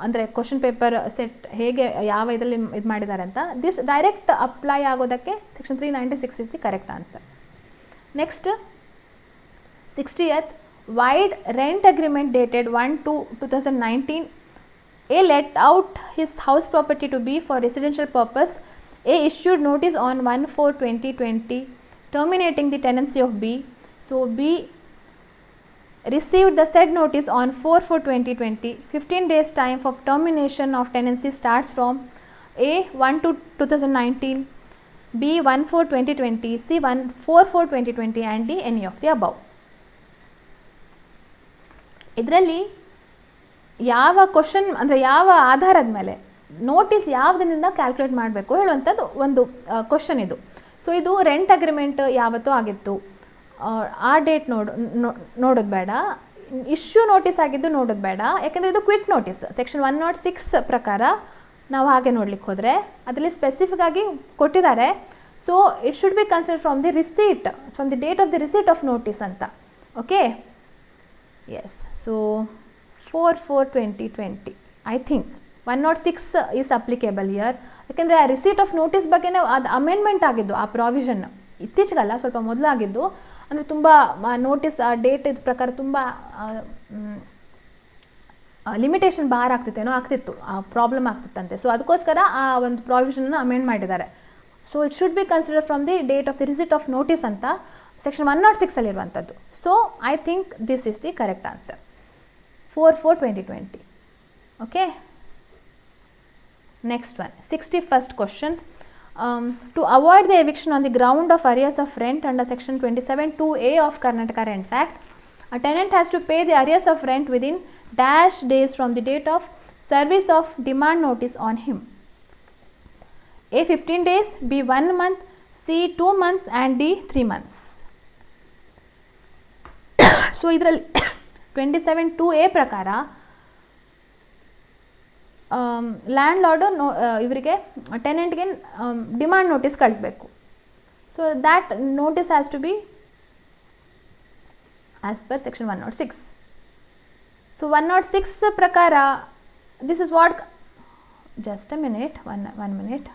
ಅಂದರೆ ಕ್ವಶನ್ ಪೇಪರ್ ಸೆಟ್ ಹೇಗೆ ಯಾವ ಇದರಲ್ಲಿ ಇದು ಮಾಡಿದ್ದಾರೆ ಅಂತ. ದಿಸ್ ಡೈರೆಕ್ಟ್ ಅಪ್ಲೈ ಆಗೋದಕ್ಕೆ section 396 is the correct answer. Next 60th. Wide rent agreement dated 1/2/2019. A let out his house property to B for residential purpose. A issued notice on 1/4/2020 terminating the tenancy of B. So B received the said notice on 4/4/2020. 15 days time for termination of tenancy starts from A 1/2/2019, B 1/4/2020, C 4/4/2020 and D any of the above. ಇದರಲ್ಲಿ ಯಾವ question ಅಂದರೆ ಯಾವ ಆಧಾರದ ಮೇಲೆ notice ಯಾವುದರಿಂದ calculate ಮಾಡಬೇಕು ಹೇಳುವಂಥದ್ದು ಒಂದು ಕ್ವಶನ್ ಇದು. ಸೊ ಇದು ರೆಂಟ್ ಅಗ್ರಿಮೆಂಟ್ ಯಾವತ್ತೂ ಆಗಿತ್ತು, ಆ ಡೇಟ್ ನೋಡೋದು ಬೇಡ. ಇಶ್ಯೂ ನೋಟಿಸ್ ಆಗಿದ್ದು ನೋಡೋದು ಬೇಡ, ಯಾಕೆಂದರೆ ಇದು ಕ್ವಿಟ್ ನೋಟಿಸ್ ಸೆಕ್ಷನ್ 106 ಪ್ರಕಾರ ನಾವು ಹಾಗೆ ನೋಡ್ಲಿಕ್ಕೆ ಹೋದರೆ ಅದರಲ್ಲಿ ಸ್ಪೆಸಿಫಿಕ್ ಆಗಿ ಕೊಟ್ಟಿದ್ದಾರೆ. So it should be consider from the receipt, from the date of the receipt of notice ಅಂತ. Okay, yes, so 4/4/2020 I think 106 is applicable here. ಯಾಕೆಂದರೆ ಆ ರಿಸೀಟ್ ಆಫ್ ನೋಟಿಸ್ ಬಗ್ಗೆನೇ ಅದು ಅಮೆಂಡ್ಮೆಂಟ್ ಆಗಿದ್ದು, ಆ ಪ್ರಾವಿಷನ್ ಇತ್ತೀಚೆಗಲ್ಲ, ಸ್ವಲ್ಪ ಮೊದಲಾಗಿದ್ದು. ಅಂದರೆ ತುಂಬ ನೋಟಿಸ್ ಆ ಡೇಟ್ ಇದ್ದ ಪ್ರಕಾರ ತುಂಬ ಲಿಮಿಟೇಷನ್ ಬಾರ್ ಆಗ್ತಿತ್ತೇನೋ ಆಗ್ತಿತ್ತು, ಪ್ರಾಬ್ಲಮ್ ಆಗ್ತಿತ್ತಂತೆ. ಸೊ ಅದಕ್ಕೋಸ್ಕರ ಆ ಒಂದು ಪ್ರಾವಿಷನ್ನ ಅಮೆಂಡ್ ಮಾಡಿದ್ದಾರೆ. So it should be consider from the date of the receipt of notice ಅಂತ ಸೆಕ್ಷನ್ 106 ಅಲ್ಲಿರುವಂಥದ್ದು. So I think this is the correct answer, 4/4/2020. Okay, next one 61st question. To avoid the eviction on the ground of arrears of rent under section 27(2)(a) of Karnataka Rent Act, a tenant has to pay the arrears of rent within dash days from the date of service of demand notice on him. A 15 days, B 1 month, C 2 months and D 3 months. So ಇದರಲ್ಲಿ 27(2)(a) ಪ್ರಕಾರ landlord ಇವರಿಗೆ ಟೆನೆಂಟ್ಗೆ demand notice ಕಳಿಸ್ಬೇಕು. So that notice has to be as per section 106. So 106 ಪ್ರಕಾರ this is what, just a minute, one minute.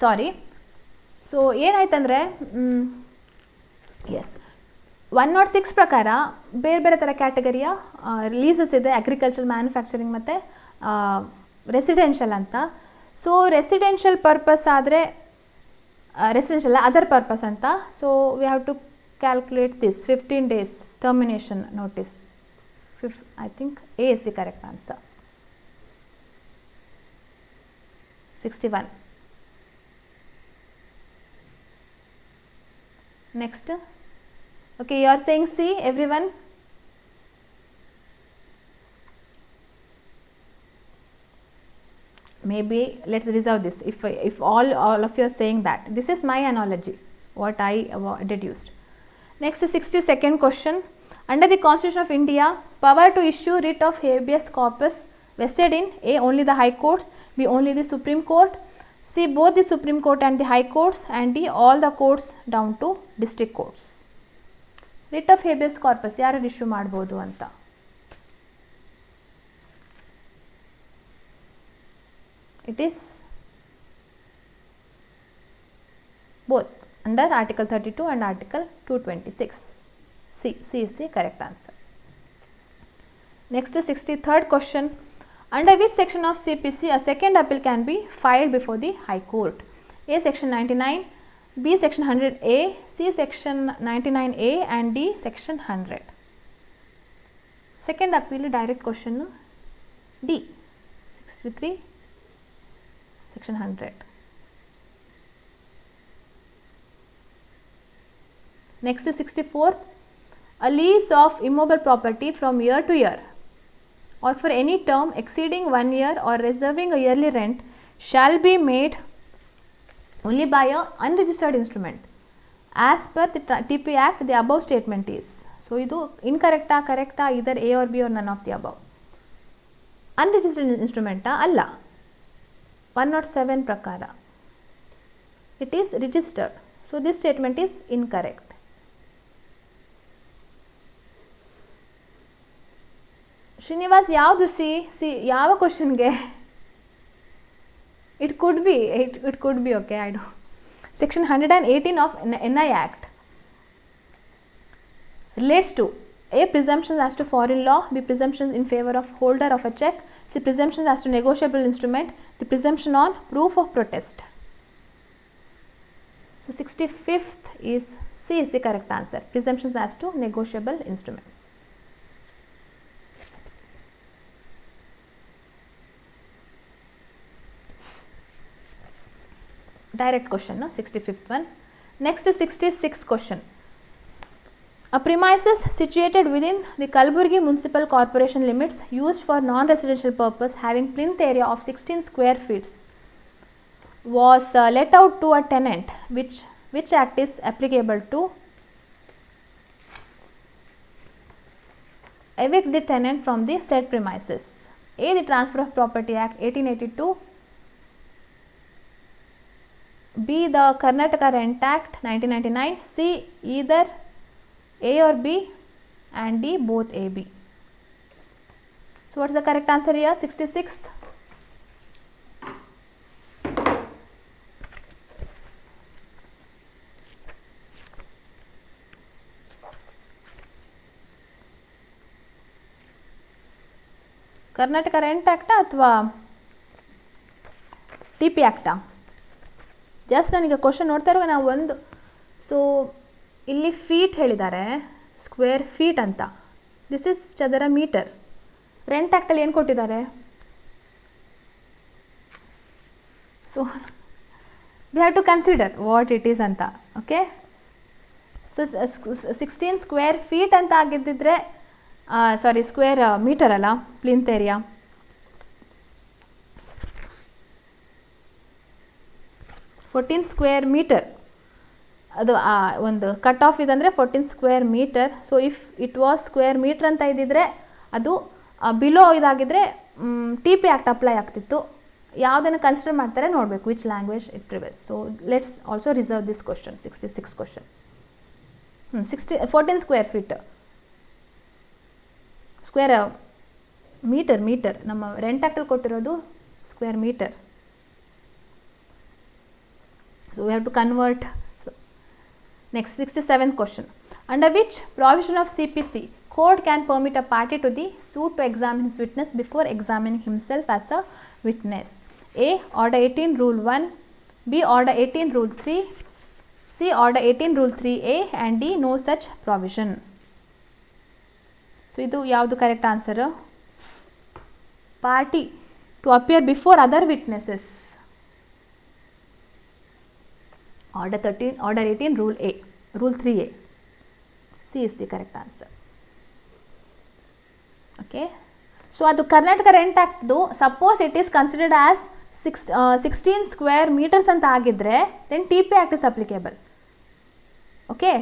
Sorry. So ಏನಾಯ್ತಂದರೆ S 106 ಪ್ರಕಾರ ಬೇರೆ ಬೇರೆ ಥರ ಕ್ಯಾಟಗರಿಯ ರಿಲೀಸಸ್ ಇದೆ, ಅಗ್ರಿಕಲ್ಚರ್, ಮ್ಯಾನುಫ್ಯಾಕ್ಚರಿಂಗ್ ಮತ್ತು ರೆಸಿಡೆನ್ಷಿಯಲ್ ಅಂತ. ಸೊ ರೆಸಿಡೆನ್ಷಿಯಲ್ ಪರ್ಪಸ್ ಆದರೆ ರೆಸಿಡೆನ್ಷಿಯಲ್ ಅದರ್ ಪರ್ಪಸ್ ಅಂತ. So we have to calculate this 15 days termination notice. I think A is the correct answer. 61. Next. Okay, you are saying C, everyone? Maybe let's reserve this. If all of you are saying that, this is my analogy, what I deduced. Next, 62nd question. Under the Constitution of India, power to issue writ of habeas corpus vested in A. only the High Courts, B. only the Supreme Court, C. both the Supreme Court and the High Courts, and D. all the courts down to district courts. Writ of habeas corpus ಯಾರು issue ಮಾಡ್ಬೋದು ಅಂತ? It is both under Article 32 and Article 226. C is the correct answer. Next, 63rd question. Under which section of CPC a second appeal can be filed before the High Court? A. Section 99, B. Section 100A, C. Section 99A, and D. Section 100. Second appeal direct question D. 63, Section 100. Next, 64th. A lease of immobile property from year to year or for any term exceeding 1 year or reserving a yearly rent shall be made only by a unregistered instrument. As per the TP Act, the above statement is. So, idu incorrect, correct, either A or B or none of the above. Unregistered instrument alla 107 prakara. It is registered. So, this statement is incorrect. Srinivas ಯಾವುದು C ಯಾವ ಕ್ವಶನ್ಗೆ? It could be okay. I do Section 118 of NI Act relates to A. presumptions as to foreign law, B. presumptions in favor of holder of a check, C. presumptions as to negotiable instrument, D. presumption on proof of protest. So 65th is C is the correct answer, presumptions as to negotiable instrument. Direct question, no? 65th one. Next is 66th question. A premises situated within the Kalaburgi Municipal Corporation limits used for non-residential purpose having plinth area of 16 square feet was let out to a tenant. Which act is applicable to evict the tenant from the said premises? A. the Transfer of Property Act 1882, B. the Karnataka Rent Act 1999, C. either A or B, and D. both A, B. So, what is the correct answer here? 66th. Karnataka Rent Act ಅಥವಾ TP Act? Just ನನಗೆ question ನೋಡ್ತಾ ಇರುವಾಗ ನಾವು ಒಂದು ಇಲ್ಲಿ feet ಹೇಳಿದ್ದಾರೆ, square feet ಅಂತ. Is ಇಸ್ ಚದರ ಮೀಟರ್. ರೆಂಟ್ ಆ್ಯಕ್ಟಲ್ಲಿ ಏನು ಕೊಟ್ಟಿದ್ದಾರೆ? So we have to consider what it is ಅಂತ. ಓಕೆ, ಸೊ 16 ಸ್ಕ್ವೇರ್ ಫೀಟ್ ಅಂತ ಆಗಿದ್ದಿದ್ರೆ, ಸಾರಿ ಸ್ಕ್ವೇರ್ ಮೀಟರ್ ಅಲ್ಲ, ಪ್ಲಿಂತ್ ಏರಿಯಾ. ಸ್ಕ್ವೇರ್ ಮೀಟರ್ ಅದು ಒಂದು ಕಟ್ ಆಫ್ ಇದಂದರೆ 14 square metre. So if it was square metre ಅಂತ ಇದ್ದಿದ್ರೆ ಅದು ಬಿಲೋ ಇದಾಗಿದ್ದರೆ TP ಆ್ಯಕ್ಟ್ ಅಪ್ಲೈ ಆಗ್ತಿತ್ತು. ಯಾವುದನ್ನು ಕನ್ಸಿಡರ್ ಮಾಡ್ತಾರೆ ನೋಡಬೇಕು, which language it prevails. So let's also reserve this question. 66 question. 14 square feet square metre ನಮ್ಮ ರೆಂಟ್ ಆ್ಯಕ್ಟಲ್ಲಿ ಕೊಟ್ಟಿರೋದು square metre. So we have to convert. So next 67th question. Under which provision of CPC court can permit a party to the suit to examine his witness before examining himself as a witness? A. Order 18 Rule 1, B. Order 18 Rule 3, C. Order 18 Rule 3A, and D. No such provision. So idu yavdu correct answer? Party to appear before other witnesses. Order 18 Rule A, Rule 3A. C is the correct answer. Okay. So adu Karnataka Rent Act do, suppose it is considered as 16 square meters anta agidre, then TP Act is applicable. Okay.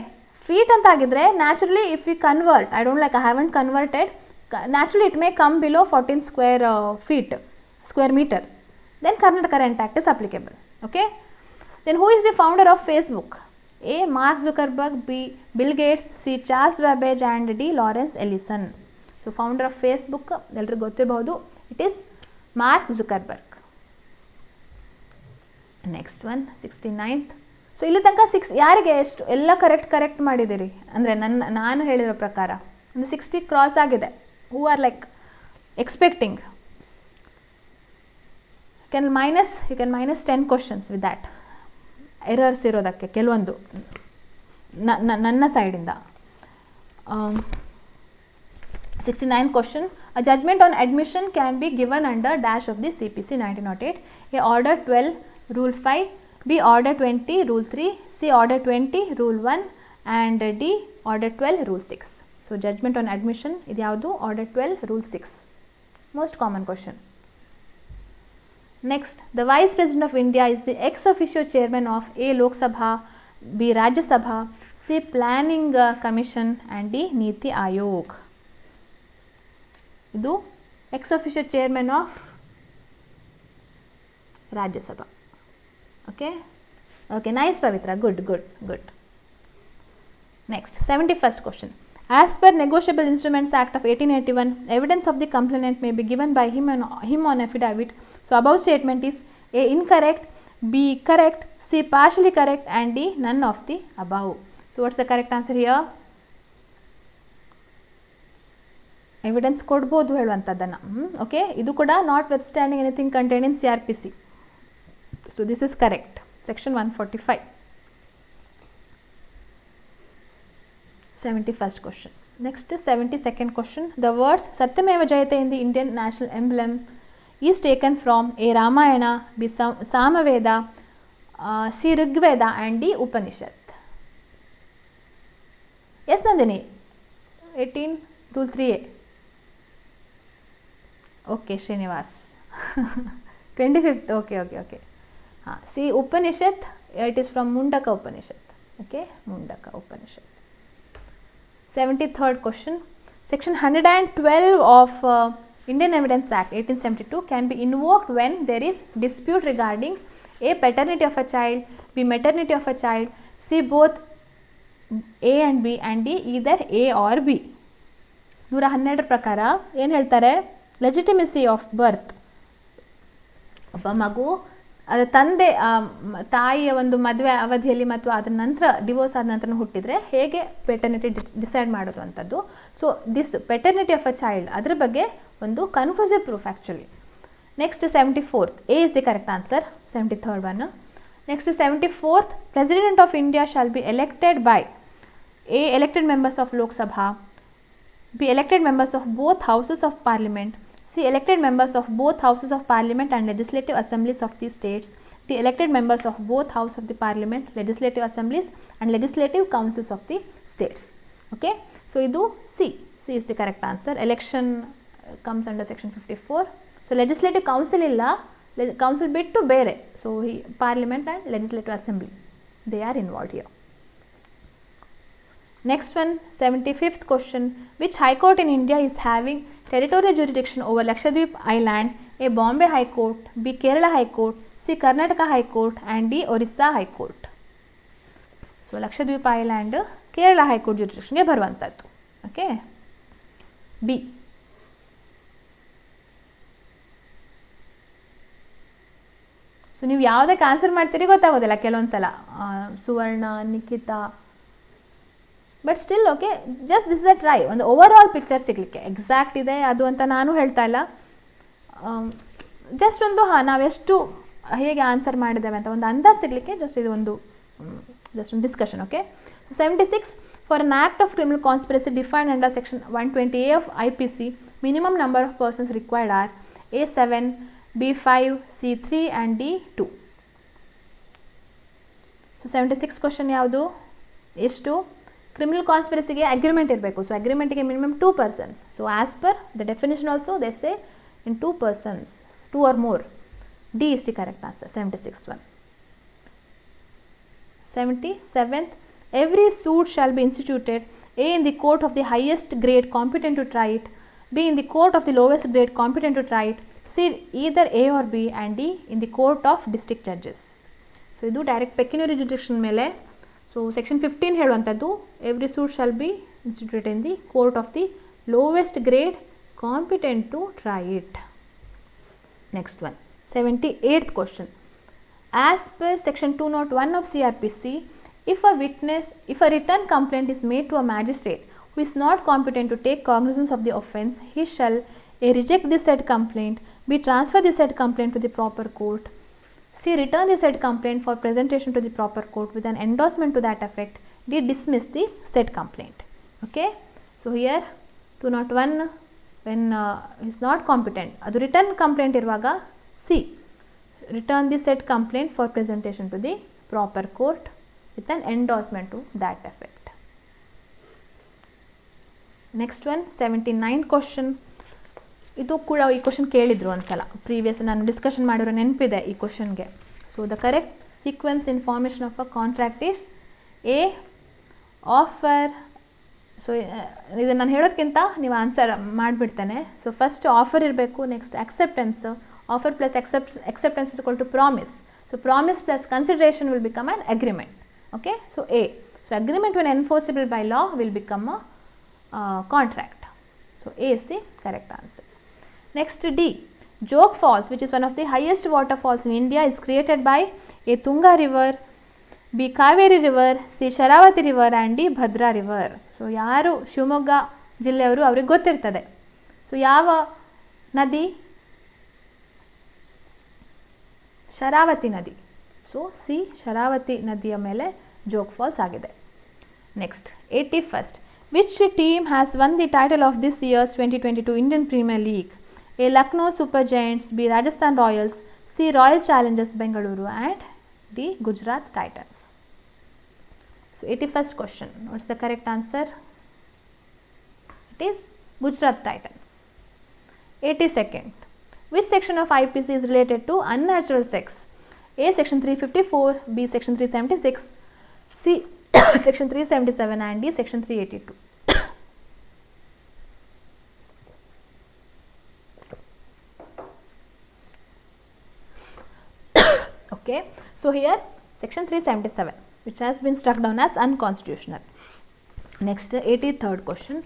Feet anta agidre, naturally if we convert, I haven't converted, naturally it may come below 14 square meter, then Karnataka Rent Act is applicable. Okay. Then who is the founder of Facebook? A. Mark Zuckerberg, B. Bill Gates, C. Charles Babbage, and D. Lawrence Ellison. So founder of Facebook ಎಲ್ಲರಿಗೂ ಗೊತ್ತಿರಬಹುದು, it is Mark Zuckerberg. Next one 69th. So ಇಲ್ಲಿ ತನಕ ಯಾರಿಗೆ ಎಷ್ಟು ಎಲ್ಲ correct ಮಾಡಿದ್ದೀರಿ ಅಂದರೆ ನಾನು ಹೇಳಿರೋ ಪ್ರಕಾರ ಒಂದು 60 ಕ್ರಾಸ್ ಆಗಿದೆ. Who are like expecting, you can minus 10 questions with that. Errors ಇರೋದಕ್ಕೆ ಕೆಲವೊಂದು ನನ್ನ ಸೈಡಿಂದ. 69th question. A judgment on admission can be given under dash of the CPC 1908. A. Order 12 Rule 5, B. Order 20 Rule 3, C. Order 20 Rule 1, and D. Order 12 Rule 6. So judgment on admission idu yavdu? Order 12 Rule 6. Most common question. Next, the Vice President of India is the ex officio chairman of A. Lok Sabha, B. Rajya Sabha, C. Planning Commission, and D. Niti Ayog. Idu ex officio chairman of Rajya Sabha. Okay, nice Pavitra, good. Next, 71st question. As per Negotiable Instruments Act of 1881, evidence of the complainant may be given by him on affidavit. So above statement is A. incorrect, B. correct, C. partially correct, and D. none of the above. So what's the correct answer here? Evidence ಕೊಡಬಹುದು ಹೇಳುವಂತದ್ದನ್ನ. Okay, ಇದು ಕೂಡ notwithstanding anything contained in CRPC. So this is correct. Section 145. 71st question. Next is 72nd question. The words Satyameva Jayate in the Indian national emblem is taken from A. Ramayana, B. Samaveda, C. Rigveda, and D. Upanishad. Yes, Nandini. 18 Rule 3A. Okay, Srinivas. 25th. Okay. See, Upanishad, it is from Mundaka Upanishad. Okay, Mundaka Upanishad. 73rd question. Section 112 of Indian Evidence Act 1872 can be invoked when there is dispute regarding A. paternity of a child, B. maternity of a child, C. both A and B, and D. either A or B. 112 ಪ್ರಕಾರ ಏನು ಹೇಳ್ತಾರೆ? ಲೆಜಿಟಿಮಿಸಿ of birth. ಒಬ್ಬ ಮಗು ಅದು ತಂದೆ ತಾಯಿಯ ಒಂದು ಮದುವೆ ಅವಧಿಯಲ್ಲಿ ಮತ್ತು ಅದರ ನಂತರ ಡಿವೋರ್ಸ್ ಆದ ನಂತರ ಹುಟ್ಟಿದರೆ ಹೇಗೆ ಪೆಟರ್ನಿಟಿ ಡಿಸೈಡ್ ಮಾಡೋದು ಅಂಥದ್ದು. So this paternity of a child ಅದರ ಬಗ್ಗೆ ಒಂದು conclusive proof actually. Next 74th. A is the correct answer. 73rd one. Next 74th. President of India shall be elected by A. elected members of Lok Sabha, B. elected members of both houses of parliament, C. elected members of both houses of parliament and legislative assemblies of the states, D. elected members of both houses of the parliament, legislative assemblies and legislative councils of the states. Okay, so idu C is the correct answer. Election comes under section 54. So legislative council illa, council bittu bere, so parliament and legislative assembly, they are involved here. Next one, 75th question. Which high court in India is having territorial jurisdiction over Lakshadweep Island? A. Bombay High Court, B. Kerala High Court, C. Karnataka High Court, and D. Orissa High Court. So Lakshadweep Island Kerala High Court jurisdiction ge baruvanthaddu. Okay, B. So ನೀವು ಯಾವುದಕ್ಕೆ answer ಮಾಡ್ತೀರಿ ಗೊತ್ತಾಗೋದಿಲ್ಲ ಕೆಲವೊಂದು ಸಲ, Suvarna, Nikhita, but still okay, just this is a try, ಒಂದು overall picture ಸಿಗಲಿಕ್ಕೆ. Exact ಇದೆ ಅದು ಅಂತ ನಾನು ಹೇಳ್ತಾ ಇಲ್ಲ, ಜಸ್ಟ್ ಒಂದು ನಾವೆಷ್ಟು ಹೇಗೆ ಆನ್ಸರ್ ಮಾಡಿದ್ದೇವೆ ಅಂತ ಒಂದು ಅಂದಾಜು ಸಿಗಲಿಕ್ಕೆ ಜಸ್ಟ್ ಇದು ಒಂದು discussion. Okay, so 76, for an act of criminal conspiracy defined under section 120A of IPC, minimum number of persons required are A7, B5, C3 and D2. So 76 question ಯಾವುದು? ಎಷ್ಟು? ಕ್ರಿಮಿನಲ್ ಕಾನ್ಸ್ಪಿರಸಿಗೆ ಅಗ್ರಿಮೆಂಟ್ ಇರಬೇಕು. So ಅಗ್ರಿಮೆಂಟಿಗೆ minimum 2 persons. So as per the definition also they say in 2 persons, 2 or more. D is the correct answer, 76th one. 77th, every suit shall be instituted A in the court of the highest grade competent to try it, B in the court of the lowest grade competent to try it, C either A or B, and D in the court of district judges. So ಇದು direct pecuniary jurisdiction ಮೇಲೆ. So section 15 ಹೇಳುವಂಥದ್ದು every suit shall be instituted in the court of the lowest grade competent to try it. Next one, 78th question. As per section 201 of CRPC, if a written complaint is made to a magistrate who is not competent to take cognizance of the offence, he shall A. reject the said complaint, B. transfer the said complaint to the proper court, C. return the said complaint for presentation to the proper court with an endorsement to that effect, D. dismiss the said complaint. Okay, so here 201 when is not competent, adu written complaint irvaga C. return the said complaint for presentation to the proper court with an endorsement to that effect. Next one, 79th question. ಇದು ಕೂಡ ಈ question ಕೇಳಿದ್ರು ಒಂದ್ಸಲ previous, ನಾನು discussion ಮಾಡಿರೋ ನೆನಪಿದೆ ಈ ಕ್ವಶನ್ಗೆ. So the correct sequence in formation of a contract is A. Offer. So ಇದನ್ನು ನಾನು ಹೇಳೋದಕ್ಕಿಂತ ನೀವು ಆನ್ಸರ್ ಮಾಡಿಬಿಡ್ತೇನೆ. ಸೊ ಫಸ್ಟ್ ಆಫರ್ ಇರಬೇಕು, next acceptance. Offer plus acceptance is equal to promise. So promise plus consideration will become an agreement. Okay, so A. So agreement when enforceable by law will become a contract. So A is the correct answer. Next, D. Jog Falls, which is one of the highest waterfalls in India, is created by A. Tunga river, B. Kaveri river, C. Sharavati river, and D. Bhadra river. So ಯಾರು ಶಿವಮೊಗ್ಗ ಜಿಲ್ಲೆಯವರು ಅವ್ರಿಗೆ ಗೊತ್ತಿರ್ತದೆ. So ಯಾವ ನದಿ? ಶರಾವತಿ ನದಿ. So C Sharavathi ನದಿಯ ಮೇಲೆ Jog Falls ಆಗಿದೆ. Next 81st, which team has won the title of this year's 2022 Indian Premier League? A Lucknow Super Giants, B Rajasthan Royals, C Royal Challengers Bengaluru, and D Gujarat Titans. So 81st question, what's the correct answer? It is Gujarat Titans. 82nd, which section of IPC is related to unnatural sex? A. section 354, B. section 376, C. section 377, and D. section 382. Okay, so here section 377, which has been struck down as unconstitutional. Next, 83rd question.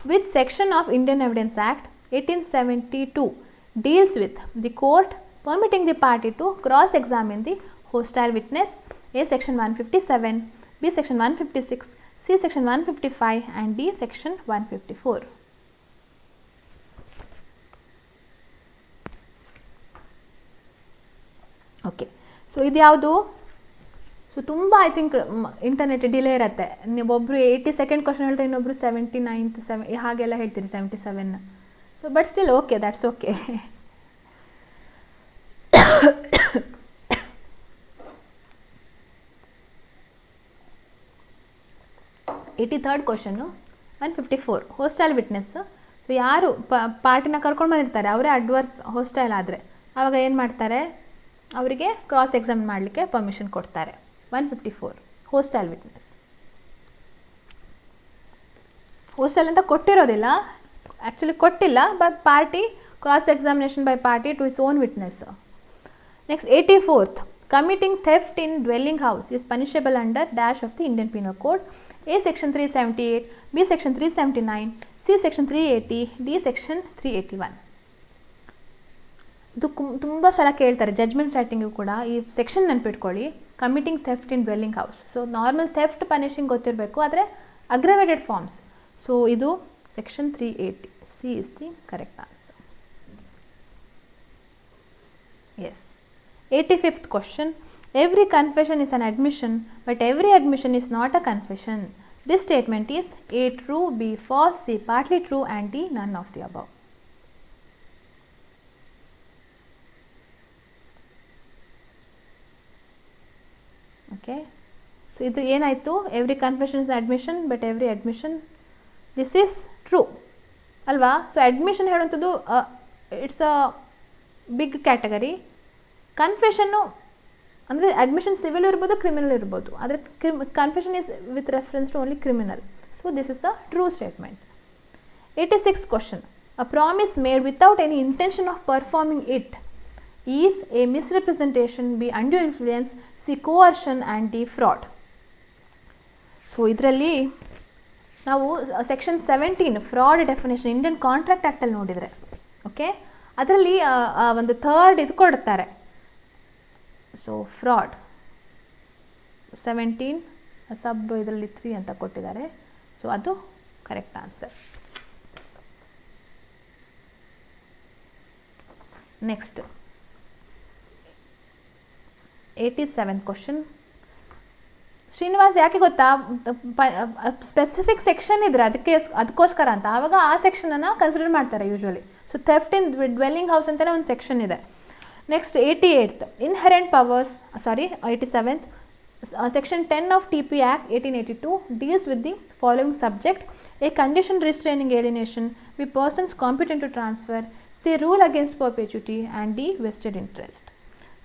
Which section of Indian Evidence Act 1872 deals with the court permitting the party to cross-examine the hostile witness? A. section 157, B. section 156, C. section 155, and D. section 154. Okay, so ಇದು ಯಾವುದು? So ತುಂಬ I think internet delay ಇರುತ್ತೆ. ನೀವೊಬ್ಬರು 82nd question ಹೇಳ್ತಾರೆ, ಇನ್ನೊಬ್ಬರು 79th ಹಾಗೆಲ್ಲ ಹೇಳ್ತೀರಿ 77. So but still okay, that's okay. 83rd question 154, hostile witness. So ಯಾರು ಪಾರ್ಟಿನ ಕರ್ಕೊಂಡು ಬಂದಿರ್ತಾರೆ ಅವರೇ ಅಡ್ವರ್ಸ್ ಹೋಸ್ಟೈಲ್ ಆದರೆ ಆವಾಗ ಏನು ಮಾಡ್ತಾರೆ, ಅವರಿಗೆ ಕ್ರಾಸ್ ಎಕ್ಸಾಮಿನ್ ಮಾಡಲಿಕ್ಕೆ ಪರ್ಮಿಷನ್ ಕೊಡ್ತಾರೆ. 154 ಹೋಸ್ಟೈಲ್ ವಿಟ್ನೆಸ್. ಹೋಸ್ಟೈಲ್ ಅಂತ ಕೊಟ್ಟಿರೋದಿಲ್ಲ, ಆ್ಯಕ್ಚುಲಿ ಕೊಟ್ಟಿಲ್ಲ, but party cross examination by party two is own witness. Next 84th, committing theft in dwelling house is punishable under dash of the Indian Penal Code. A. section 378, B. section 379, C. section 380, D. section 381. ಇದು ತುಂಬ ಸಲ ಕೇಳ್ತಾರೆ judgment writing ಕೂಡ. ಈ section ನೆನ್ಪಿಟ್ಕೊಳ್ಳಿ, committing theft in dwelling house. So normal theft punishing ಗೊತ್ತಿರಬೇಕು, ಆದರೆ aggravated forms. So ಇದು section 380. C is the correct answer. Yes. 85th question. Every confession is an admission, but every admission is not a confession. This statement is A true, B false, C partly true, and D none of the above. Okay. So ಇದು ಏನಾಯಿತು? Every confession is an admission, but every admission, this is true ಅಲ್ವಾ? So admission ಹೇಳುವಂಥದ್ದು it's a big category. ಕನ್ಫೆಷನ್ನು ಅಂದರೆ admission civil ಇರ್ಬೋದು, criminal ಇರ್ಬೋದು, ಆದರೆ confession is with reference to only criminal. So this is a true statement. 86th question. A promise made without any intention of performing it is A misrepresentation, B undue influence, C coercion, and D fraud. So ಇದರಲ್ಲಿ ನಾವು section 17 fraud definition Indian contract ಆ್ಯಕ್ಟಲ್ಲಿ ನೋಡಿದರೆ, okay, ಅದರಲ್ಲಿ ಒಂದು third ಇದು ಕೊಡ್ತಾರೆ. So fraud 17 ಸಬ್ ಇದರಲ್ಲಿ 3 ಅಂತ ಕೊಟ್ಟಿದ್ದಾರೆ. ಸೊ ಅದು correct answer. Next 87th question. Srinivas ಯಾಕೆ ಗೊತ್ತಾ, ಸ್ಪೆಸಿಫಿಕ್ ಸೆಕ್ಷನ್ ಇದ್ರೆ ಅದಕ್ಕೋಸ್ಕರ ಅಂತ, ಆವಾಗ ಆ ಸೆಕ್ಷನನ್ನು ಕನ್ಸಿಡರ್ ಮಾಡ್ತಾರೆ usually. So theft in dwelling house ಅಂತಲೇ ಒಂದು ಸೆಕ್ಷನ್ ಇದೆ. Next 88th. Inherent powers 87th. Section 10 of TP Act 1882 deals with the following subject: A condition restraining alienation, B persons competent to transfer, C rule against perpetuity, and D vested interest.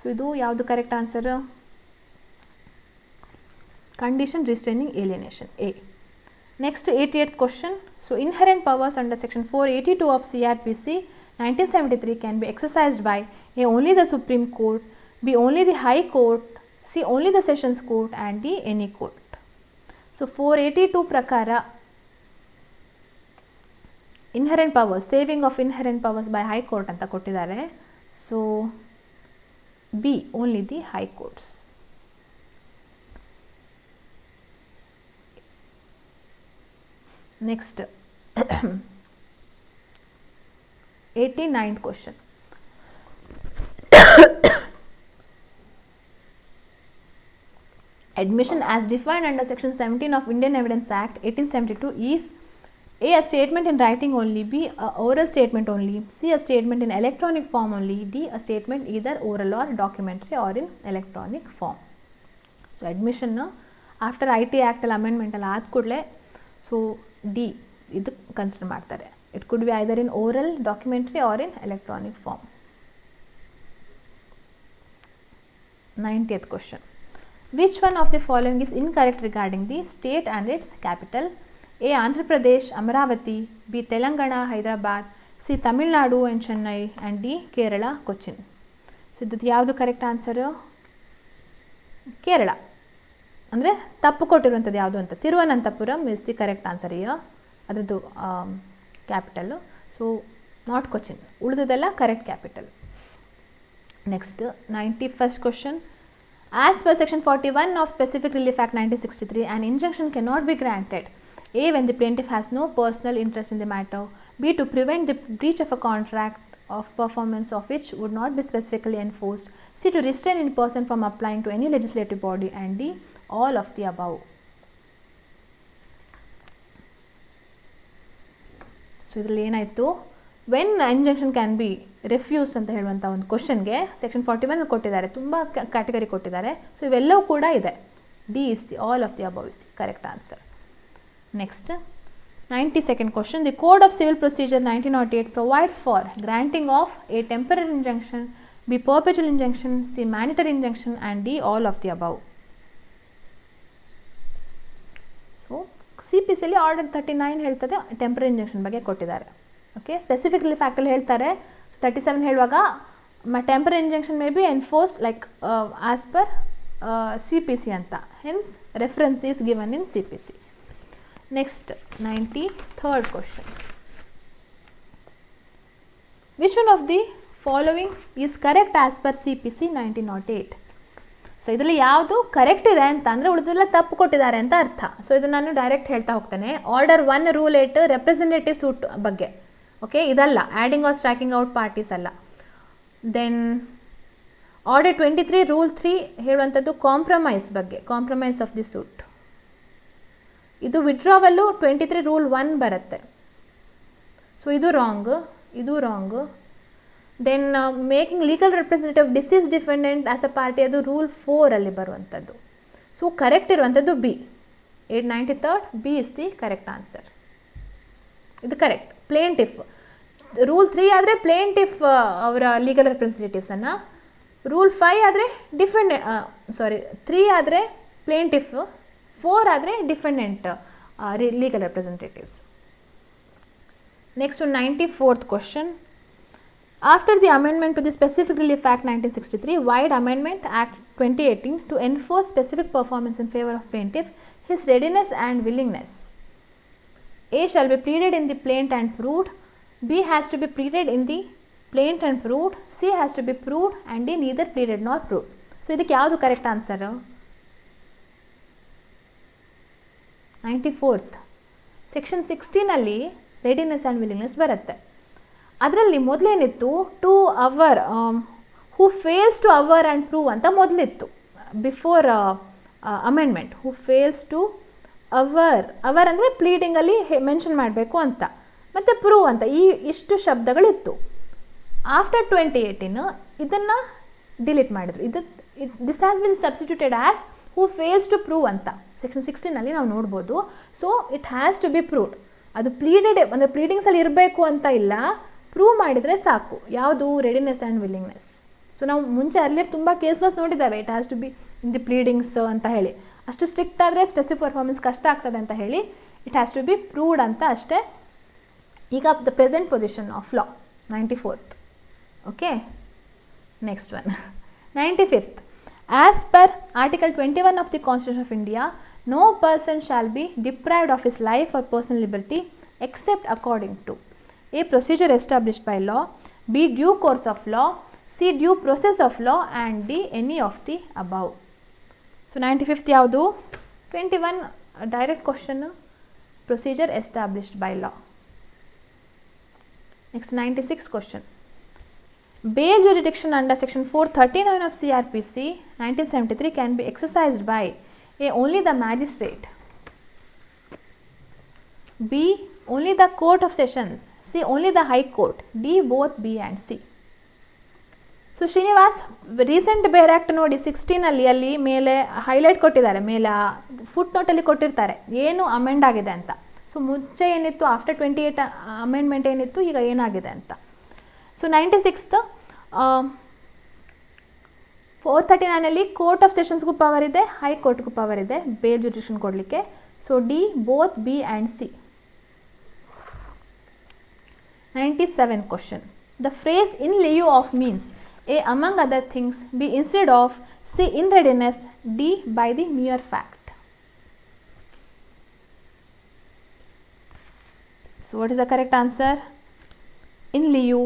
So ಇದು ಯಾವುದು correct answer? Condition restraining alienation, A. Next 88th question. So inherent powers under section 482 of CRPC 1973 can be exercised by A only the Supreme Court, B only the High Court, C only the Sessions Court, and D any court. So 482 prakara inherent powers, saving of inherent powers by High Court anta kottidare. So B only the High Courts. Next 89th question. Admission as defined under section 17 of Indian Evidence Act 1872 is A statement in writing only, B a oral statement only, C a statement in electronic form only, D a statement either oral or documentary or in electronic form. So admission after IT Act amendment alla aad kudle, so D ಇದು consider ಮಾಡ್ತಾರೆ. It could be either in oral, documentary or in electronic form. 90th question. Which one of the following is incorrect regarding the state and its capital? A Andhra Pradesh, Amaravati, B Telangana, Hyderabad, C Tamil Nadu and Chennai, and D Kerala, Cochin. So ಇದು ಯಾವುದು correct answer? Kerala. ಅಂದರೆ ತಪ್ಪು ಕೊಟ್ಟಿರುವಂಥದ್ದು ಯಾವುದು ಅಂತ, Thiruvananthapuram is the correct answer. ಅದರದ್ದು capital. So not Cochin, ಉಳಿದದೆಲ್ಲ correct capital. Next 91st question. As per section 41 of Specific Relief Act 1963, an injunction cannot be granted: A when the plaintiff has no personal interest in the matter, B to prevent the breach of a contract of performance of which would not be specifically enforced, C to restrain any person from applying to any legislative body, and D all of the above. So ಇದರಲ್ಲಿ ಏನಾಯಿತು, when injunction can be refuse ಅಂತ ಹೇಳುವಂಥ ಒಂದು ಕ್ವಶನ್ಗೆ section 41 ಕೊಟ್ಟಿದ್ದಾರೆ, ತುಂಬ category ಕೊಟ್ಟಿದ್ದಾರೆ. So ಇವೆಲ್ಲವೂ ಕೂಡ ಇದೆ. D is the all of the above is the correct answer. Next 92nd question. The Code of Civil Procedure 1908 provides for granting of A temporary injunction, B perpetual injunction, C mandatory injunction, and D all of the above. So CPCಯಲ್ಲಿ order 39 ಹೇಳ್ತದೆ temporary injection ಬಗ್ಗೆ ಕೊಟ್ಟಿದ್ದಾರೆ. Okay, specific relief ಆ್ಯಕ್ಟಲ್ಲಿ ಹೇಳ್ತಾರೆ 37 ಹೇಳುವಾಗ temporary injection may be enforce like as per CPC ಅಂತ, hence reference is given in CPC. Next 93rd question. Which one of the following is correct as per CPC 1908. So ಇದರಲ್ಲಿ ಯಾವುದು correct ಇದೆ ಅಂತ ಅಂದರೆ ಉಳಿದೆಲ್ಲ ತಪ್ಪು ಕೊಟ್ಟಿದ್ದಾರೆ ಅಂತ ಅರ್ಥ. ಸೊ ಇದು ನಾನು ಡೈರೆಕ್ಟ್ ಹೇಳ್ತಾ ಹೋಗ್ತೇನೆ. ಆರ್ಡರ್ 1 ರೂಲ್ 8 ರೆಪ್ರೆಸೆಂಟೇಟಿವ್ ಸೂಟ್ ಬಗ್ಗೆ. ಓಕೆ, ಇದಲ್ಲ adding or striking out parties ಅಲ್ಲ. ದೆನ್ ಆರ್ಡರ್ 23 ರೂಲ್ 3 ಹೇಳುವಂಥದ್ದು ಕಾಂಪ್ರಮೈಸ್ ಬಗ್ಗೆ, ಕಾಂಪ್ರಮೈಸ್ ಆಫ್ ದಿ ಸೂಟ್. ಇದು ವಿಡ್ರಾವಲ್ಲು 23 ರೂಲ್ 1 ಬರುತ್ತೆ. ಸೊ ಇದು ರಾಂಗ್, ಇದು wrong. Then making legal representative deceased defendant as a party, ಅದು ರೂಲ್ 4 ಅಲ್ಲಿ ಬರುವಂಥದ್ದು. ಸೊ ಕರೆಕ್ಟ್ ಇರುವಂಥದ್ದು B, 893 B is the correct answer. ಇದು ಕರೆಕ್ಟ್. ಪ್ಲೇಂಟಿಫ್ ರೂಲ್ 3 ಆದರೆ ಪ್ಲೇಂಟಿಫ್ ಅವರ ಲೀಗಲ್ ರಿಪ್ರೆಸೆಂಟೇಟಿವ್ಸನ್ನು, ರೂಲ್ 5 ಆದರೆ ಸಾರಿ 3 ಆದರೆ ಪ್ಲೇಂಟಿಫ್, 4 ಆದರೆ defendant legal representatives. Next 94th question. After the amendment to the Specific Relief Act 1963, Wide Amendment Act 2018 to enforce specific performance in favor of plaintiff, his readiness and willingness. A shall be pleaded in the plaint and proved, B has to be pleaded in the plaint and proved, C has to be proved, and D neither pleaded nor proved. So, ಇದಕ್ಕೆ ಯಾವುದು correct answer? 94th section 16 ಅಲ್ಲಿ readiness and willingness ಬರುತ್ತೆ. ಅದರಲ್ಲಿ ಮೊದಲೇನಿತ್ತು, to aver who fails to aver and prove ಅಂತ ಮೊದಲಿತ್ತು before amendment. Who fails to aver ಅಂದರೆ ಪ್ಲೀಡಿಂಗಲ್ಲಿ ಮೆನ್ಷನ್ ಮಾಡಬೇಕು ಅಂತ, ಮತ್ತು ಪ್ರೂವ್ ಅಂತ, ಈ ಇಷ್ಟು ಶಬ್ದಗಳಿತ್ತು. ಆಫ್ಟರ್ 2018 ಇದನ್ನು ಡಿಲೀಟ್ ಮಾಡಿದ್ರು. This has been substituted as who fails to prove ಅಂತ ಸೆಕ್ಷನ್ 16 ನಾವು ನೋಡ್ಬೋದು. So it has to be proved. ಅದು ಪ್ಲೀಡೆಡ್ ಅಂದರೆ ಪ್ಲೀಡಿಂಗ್ಸಲ್ಲಿ ಇರಬೇಕು ಅಂತ ಇಲ್ಲ, ಪ್ರೂವ್ ಮಾಡಿದರೆ ಸಾಕು. ಯಾವುದು? Readiness and willingness. ಸೊ ನಾವು ಮುಂಚೆ ಅರ್ಲಿಯರ್ ತುಂಬ ಕೇಸ್ ಲಾಸ್ ನೋಡಿದ್ದಾವೆ, it has to be in the pleadings ಅಂತ ಹೇಳಿ. ಅಷ್ಟು ಸ್ಟ್ರಿಕ್ಟ್ ಆದರೆ ಸ್ಪೆಸಿಫಿಕ್ ಪರ್ಫಾರ್ಮೆನ್ಸ್ ಕಷ್ಟ ಆಗ್ತದೆ ಅಂತ ಹೇಳಿ it has to be proved ಅಂತ ಅಷ್ಟೇ. ಈಗ the present position of law 94th. Okay, next one 95th. As per article 21 of the constitution of India, no person shall be deprived of his life or personal liberty except according to A. procedure established by law, B. due course of law, C. due process of law, and D. any of the above. So 95th ಯಾವುದು? 21 direct question, procedure established by law. Next 96th question. Bail jurisdiction under section 439 of CRPC 1973 can be exercised by A. only the magistrate, B. only the court of sessions, C. only the high court, D. both B and C. So Srinivas recent ಬೇರ್ act ನೋಡಿ 16 ಅಲ್ಲಿ ಮೇಲೆ highlight ಕೊಟ್ಟಿದ್ದಾರೆ, ಮೇಲೆ foot ನೋಟಲ್ಲಿ ಕೊಟ್ಟಿರ್ತಾರೆ ಏನು amend ಆಗಿದೆ ಅಂತ. ಸೊ ಮುಂಚೆ ಏನಿತ್ತು, ಆಫ್ಟರ್ 28 ಅಮೆಂಡ್ಮೆಂಟ್ ಏನಿತ್ತು, ಈಗ ಏನಾಗಿದೆ ಅಂತ. ಸೊ 96th 439 ಕೋರ್ಟ್ ಆಫ್ ಸೆಷನ್ಸ್ಗೂ ಪವರ್ ಇದೆ, ಹೈ ಕೋರ್ಟ್ಗೂ ಪವರ್ ಇದೆ ಬೇಲ್ ಜುಡಿಷನ್ ಕೊಡಲಿಕ್ಕೆ. So D both B and C. 97th question. The phrase in lieu of means A. among other things, B. instead of, C. in readiness, D. by the mere fact. So what is the correct answer? In lieu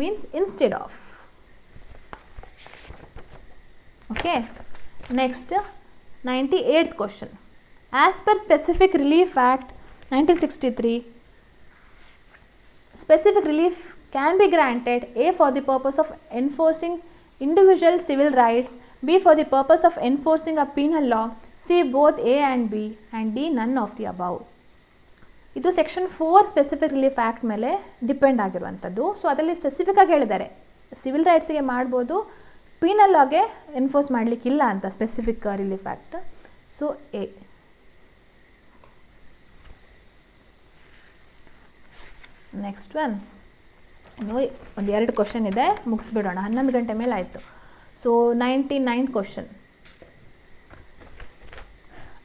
means instead of. Okay, next 98th question. As per Specific Relief Act 1963, specific relief can be granted A. for the purpose of enforcing individual civil rights, B. for the purpose of enforcing a penal law, C. both A and B, and D. none of the above. ಇದು section 4 specific relief act ಮೇಲೆ depend ಆಗಿರುವಂಥದ್ದು. So ಅದರಲ್ಲಿ specific ಆಗಿ ಹೇಳಿದ್ದಾರೆ, civil ರೈಟ್ಸಿಗೆ ಮಾಡ್ಬೋದು, penal ಲಾಗೆ enforce ಮಾಡಲಿಕ್ಕಿಲ್ಲ ಅಂತ specific relief act. So A. Next one ಒಂದು 2 ಕ್ವಶನ್ ಇದೆ, ಮುಗಿಸ್ಬಿಡೋಣ, 11 ಗಂಟೆ ಮೇಲೆ ಆಯಿತು. So 99th question.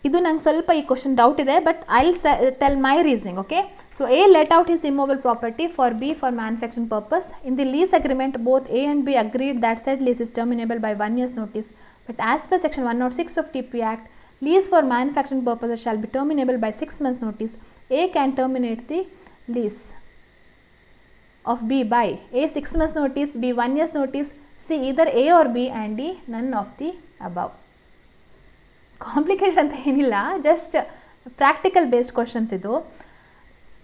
ಇದು ನಂಗೆ ಸ್ವಲ್ಪ ಈ ಕ್ವಶನ್ ಡೌಟ್ ಇದೆ, but I will tell my reasoning. Okay, so A let out his immovable property for B for manufacturing purpose. In the lease agreement both A and B agreed that said lease is terminable by 1 year's notice, but as per section 106 of TP Act, lease for manufacturing purposes shall be terminable by 6 months notice. A can terminate the lease. of B by A 6 months notice, B 1 year's notice, C either A or B and D none of the above. Complicated ಅಂತ ಏನಿಲ್ಲ, just practical based questions ಇದು.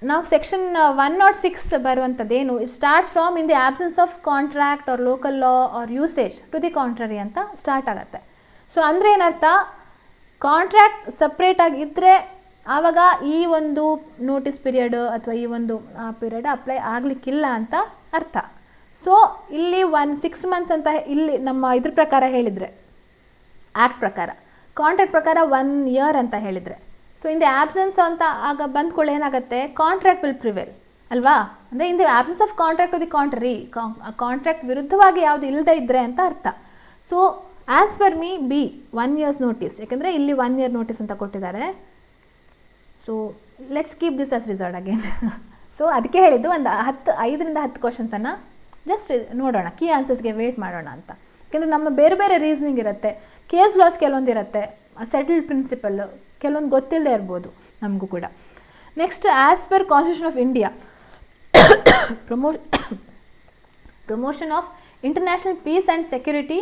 ನಾವು section 106 ಬರುವಂಥದ್ದೇನು, it starts from in the absence of contract or local law or usage to the contrary ಅಂತ ಸ್ಟಾರ್ಟ್ ಆಗುತ್ತೆ. ಸೊ ಅಂದರೆ ಏನರ್ಥ, ಕಾಂಟ್ರಾಕ್ಟ್ ಸಪ್ರೇಟಾಗಿ ಇದ್ದರೆ ಆವಾಗ ಈ ಒಂದು ನೋಟಿಸ್ ಪೀರಿಯಡ್ ಅಥವಾ ಈ ಒಂದು ಪೀರಿಯಡ್ ಅಪ್ಲೈ ಆಗಲಿಕ್ಕಿಲ್ಲ ಅಂತ ಅರ್ಥ. ಸೊ ಇಲ್ಲಿ 6 months ಅಂತ ಇಲ್ಲಿ ನಮ್ಮ ಇದ್ರ ಪ್ರಕಾರ ಹೇಳಿದರೆ, ಆ್ಯಕ್ಟ್ ಪ್ರಕಾರ, ಕಾಂಟ್ರಾಕ್ಟ್ ಪ್ರಕಾರ 1 year ಅಂತ ಹೇಳಿದರೆ, ಸೊ ಇನ್ ದಿ ಆಬ್ಸೆನ್ಸ್ ಅಂತ ಆಗ ಬಂದ್ಕೊಳ್ಳಿ ಏನಾಗುತ್ತೆ, ಕಾಂಟ್ರಾಕ್ಟ್ ವಿಲ್ ಪ್ರಿವೇಲ್ ಅಲ್ವಾ. ಅಂದರೆ in the absence of contract to the contrary, contract ವಿರುದ್ಧವಾಗಿ ಯಾವುದು ಇಲ್ಲದೆ ಇದ್ದರೆ ಅಂತ ಅರ್ಥ. So as per me B 1 year's notice, ಯಾಕೆಂದರೆ ಇಲ್ಲಿ 1 year ನೋಟಿಸ್ ಅಂತ ಕೊಟ್ಟಿದ್ದಾರೆ. So let's keep this as reserved again. So ಅದಕ್ಕೆ ಹೇಳಿದ್ದು ಒಂದು 5 ರಿಂದ 10 ಕ್ವಶನ್ಸನ್ನು ಜಸ್ಟ್ ನೋಡೋಣ, ಕೀ ಆನ್ಸರ್ಸ್ಗೆ ವೇಟ್ ಮಾಡೋಣ ಅಂತ. ಯಾಕೆಂದರೆ ನಮ್ಮ ಬೇರೆ ಬೇರೆ ರೀಸನಿಂಗ್ ಇರುತ್ತೆ, ಕೇಸ್ ಲಾಸ್ ಕೆಲವೊಂದು ಇರುತ್ತೆ, ಸೆಟಲ್ಡ್ ಪ್ರಿನ್ಸಿಪಲ್ ಕೆಲವೊಂದು ಗೊತ್ತಿಲ್ಲದೆ ಇರ್ಬೋದು ನಮಗೂ ಕೂಡ. Next, as per constitution of India, promotion of international peace and security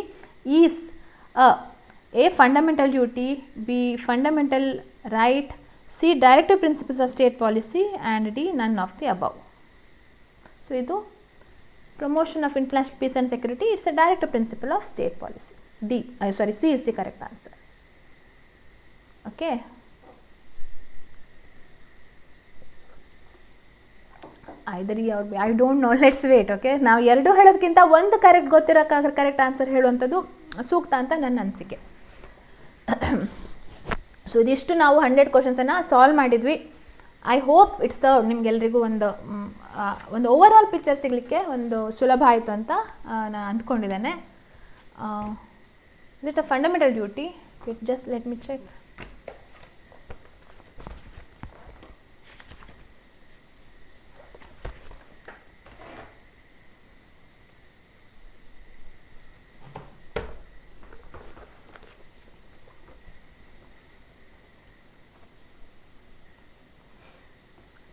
is A fundamental duty, B fundamental right, C directive principles of state policy and D none of the above. So idu promotion of international peace and security, it's a directive principle of state policy. C is the correct answer. Okay. Either E or B, I don't know, let's wait. Okay, ನಾವು ಎರಡು ಹೇಳೋದಕ್ಕಿಂತ ಒಂದು correct ಗೊತ್ತಿರೋಕ್ಕಾಗ correct answer ಹೇಳುವಂಥದ್ದು ಸೂಕ್ತ ಅಂತ ನನ್ನ ಅನಿಸಿಕೆ. So ಇದಿಷ್ಟು ನಾವು 100 ಕ್ವಶನ್ಸನ್ನು ಸಾಲ್ವ್ ಮಾಡಿದ್ವಿ. ಐ ಹೋಪ್ ಇಟ್ಸ್ ನಿಮಗೆಲ್ರಿಗೂ ಒಂದು ಓವರ್ ಆಲ್ ಪಿಕ್ಚರ್ ಸಿಗಲಿಕ್ಕೆ ಒಂದು ಸುಲಭ ಆಯಿತು ಅಂತ ನಾನು ಅಂದ್ಕೊಂಡಿದ್ದೇನೆ. It a fundamental duty, just let me check.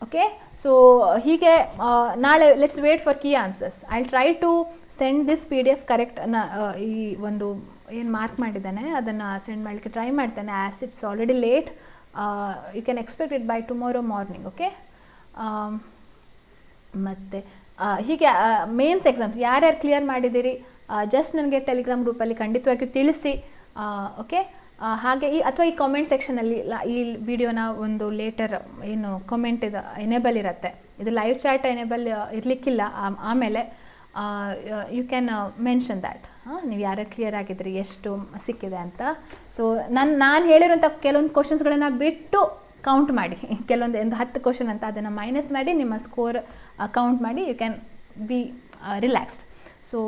Okay, so ಹೀಗೆ ನಾಳೆ let's wait for key answers. I try to send this PDF correct, ಈ ಒಂದು ಏನು ಮಾರ್ಕ್ ಮಾಡಿದ್ದಾನೆ ಅದನ್ನು ಸೆಂಡ್ ಮಾಡಲಿಕ್ಕೆ ಟ್ರೈ ಮಾಡ್ತೇನೆ. As it's already late, you can expect it by tomorrow morning. Okay, ಮತ್ತು ಹೀಗೆ ಮೇನ್ಸ್ ಎಕ್ಸಾಮ್ಸ್ ಯಾರ್ಯಾರು ಕ್ಲಿಯರ್ ಮಾಡಿದ್ದೀರಿ ಜಸ್ಟ್ ನನಗೆ ಟೆಲಿಗ್ರಾಮ್ ಗ್ರೂಪಲ್ಲಿ ಖಂಡಿತವಾಗಿಯೂ ತಿಳಿಸಿ. ಓಕೆ, ಹಾಗೆ ಅಥವಾ ಈ ಕಾಮೆಂಟ್ ಸೆಕ್ಷನಲ್ಲಿ ಈ ವಿಡಿಯೋನ ಒಂದು ಲೇಟರ್ ಏನು ಕಾಮೆಂಟ್ ಇದು ಎನೇಬಲ್ ಇರುತ್ತೆ, ಇದು ಲೈವ್ ಚಾಟ್ ಎನೇಬಲ್ ಇರಲಿಕ್ಕಿಲ್ಲ. ಆಮೇಲೆ ಯು ಕ್ಯಾನ್ ಮೆನ್ಷನ್ ದ್ಯಾಟ್, ನೀವು ಯಾರ್ಯಾರು ಕ್ಲಿಯರ್ ಆಗಿದ್ರಿ, ಎಷ್ಟು ಸಿಕ್ಕಿದೆ ಅಂತ. ಸೊ ನಾನು ಹೇಳಿರೋಂಥ ಕೆಲವೊಂದು ಕ್ವಶನ್ಸ್ಗಳನ್ನ ಬಿಟ್ಟು ಕೌಂಟ್ ಮಾಡಿ, ಕೆಲವೊಂದು 10 ಕ್ವಶನ್ ಅಂತ ಅದನ್ನು ಮೈನಸ್ ಮಾಡಿ ನಿಮ್ಮ ಸ್ಕೋರ್ ಕೌಂಟ್ ಮಾಡಿ you can be relaxed. So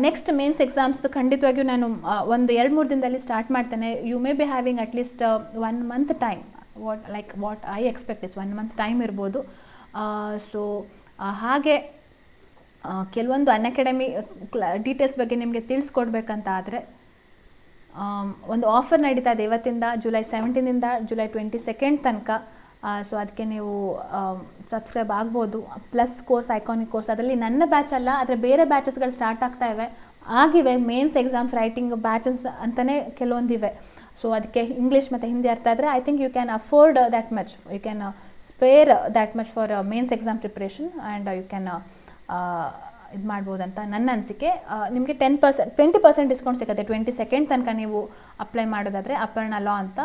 next mains exams ಖಂಡಿತವಾಗಿಯೂ ನಾನು ಒಂದು 2-3 ದಿನದಲ್ಲಿ ಸ್ಟಾರ್ಟ್ ಮಾಡ್ತೇನೆ. You may be having at least 1 month time, what I expect is 1 month time ಇರ್ಬೋದು. ಸೊ ಹಾಗೆ ಕೆಲವೊಂದು ಅನ್ಅಕಾಡೆಮಿ ಡೀಟೇಲ್ಸ್ ಬಗ್ಗೆ ನಿಮಗೆ ತಿಳಿಸ್ಕೊಡ್ಬೇಕಂತ ಆದರೆ ಒಂದು ಆಫರ್ ನಡೀತಾ ಇದೆ ಇವತ್ತಿಂದ ಜುಲೈ 17 ಜುಲೈ 22 ತನಕ. ಸೊ ಅದಕ್ಕೆ ನೀವು ಸಬ್ಸ್ಕ್ರೈಬ್ ಆಗ್ಬೋದು. ಪ್ಲಸ್ ಕೋರ್ಸ್, ಐಕಾನಿಕ್ ಕೋರ್ಸ್, ಅದರಲ್ಲಿ ನನ್ನ ಬ್ಯಾಚ್ ಅಲ್ಲ, ಆದರೆ ಬೇರೆ ಬ್ಯಾಚಸ್ಗಳು ಸ್ಟಾರ್ಟ್ ಆಗ್ತಾ ಆಗಿವೆ. ಮೇನ್ಸ್ ಎಕ್ಸಾಮ್ಸ್ ರೈಟಿಂಗ್ ಬ್ಯಾಚಸ್ ಅಂತಲೇ ಕೆಲವೊಂದಿವೆ. ಸೊ ಅದಕ್ಕೆ ಇಂಗ್ಲೀಷ್ ಮತ್ತು ಹಿಂದಿ ಅರ್ಥ ಆದರೆ I think you can afford that much, you can spare that much for mains exam preparation and you can ಇದು ಮಾಡ್ಬೋದಂತ ನನ್ನ ಅನಿಸಿಕೆ. ನಿಮಗೆ 20% ಡಿಸ್ಕೌಂಟ್ ಸಿಗುತ್ತೆ 22 ತನಕ ನೀವು ಅಪ್ಲೈ ಮಾಡೋದಾದರೆ ಅಪರ್ಣಾ ಲಾ ಅಂತ.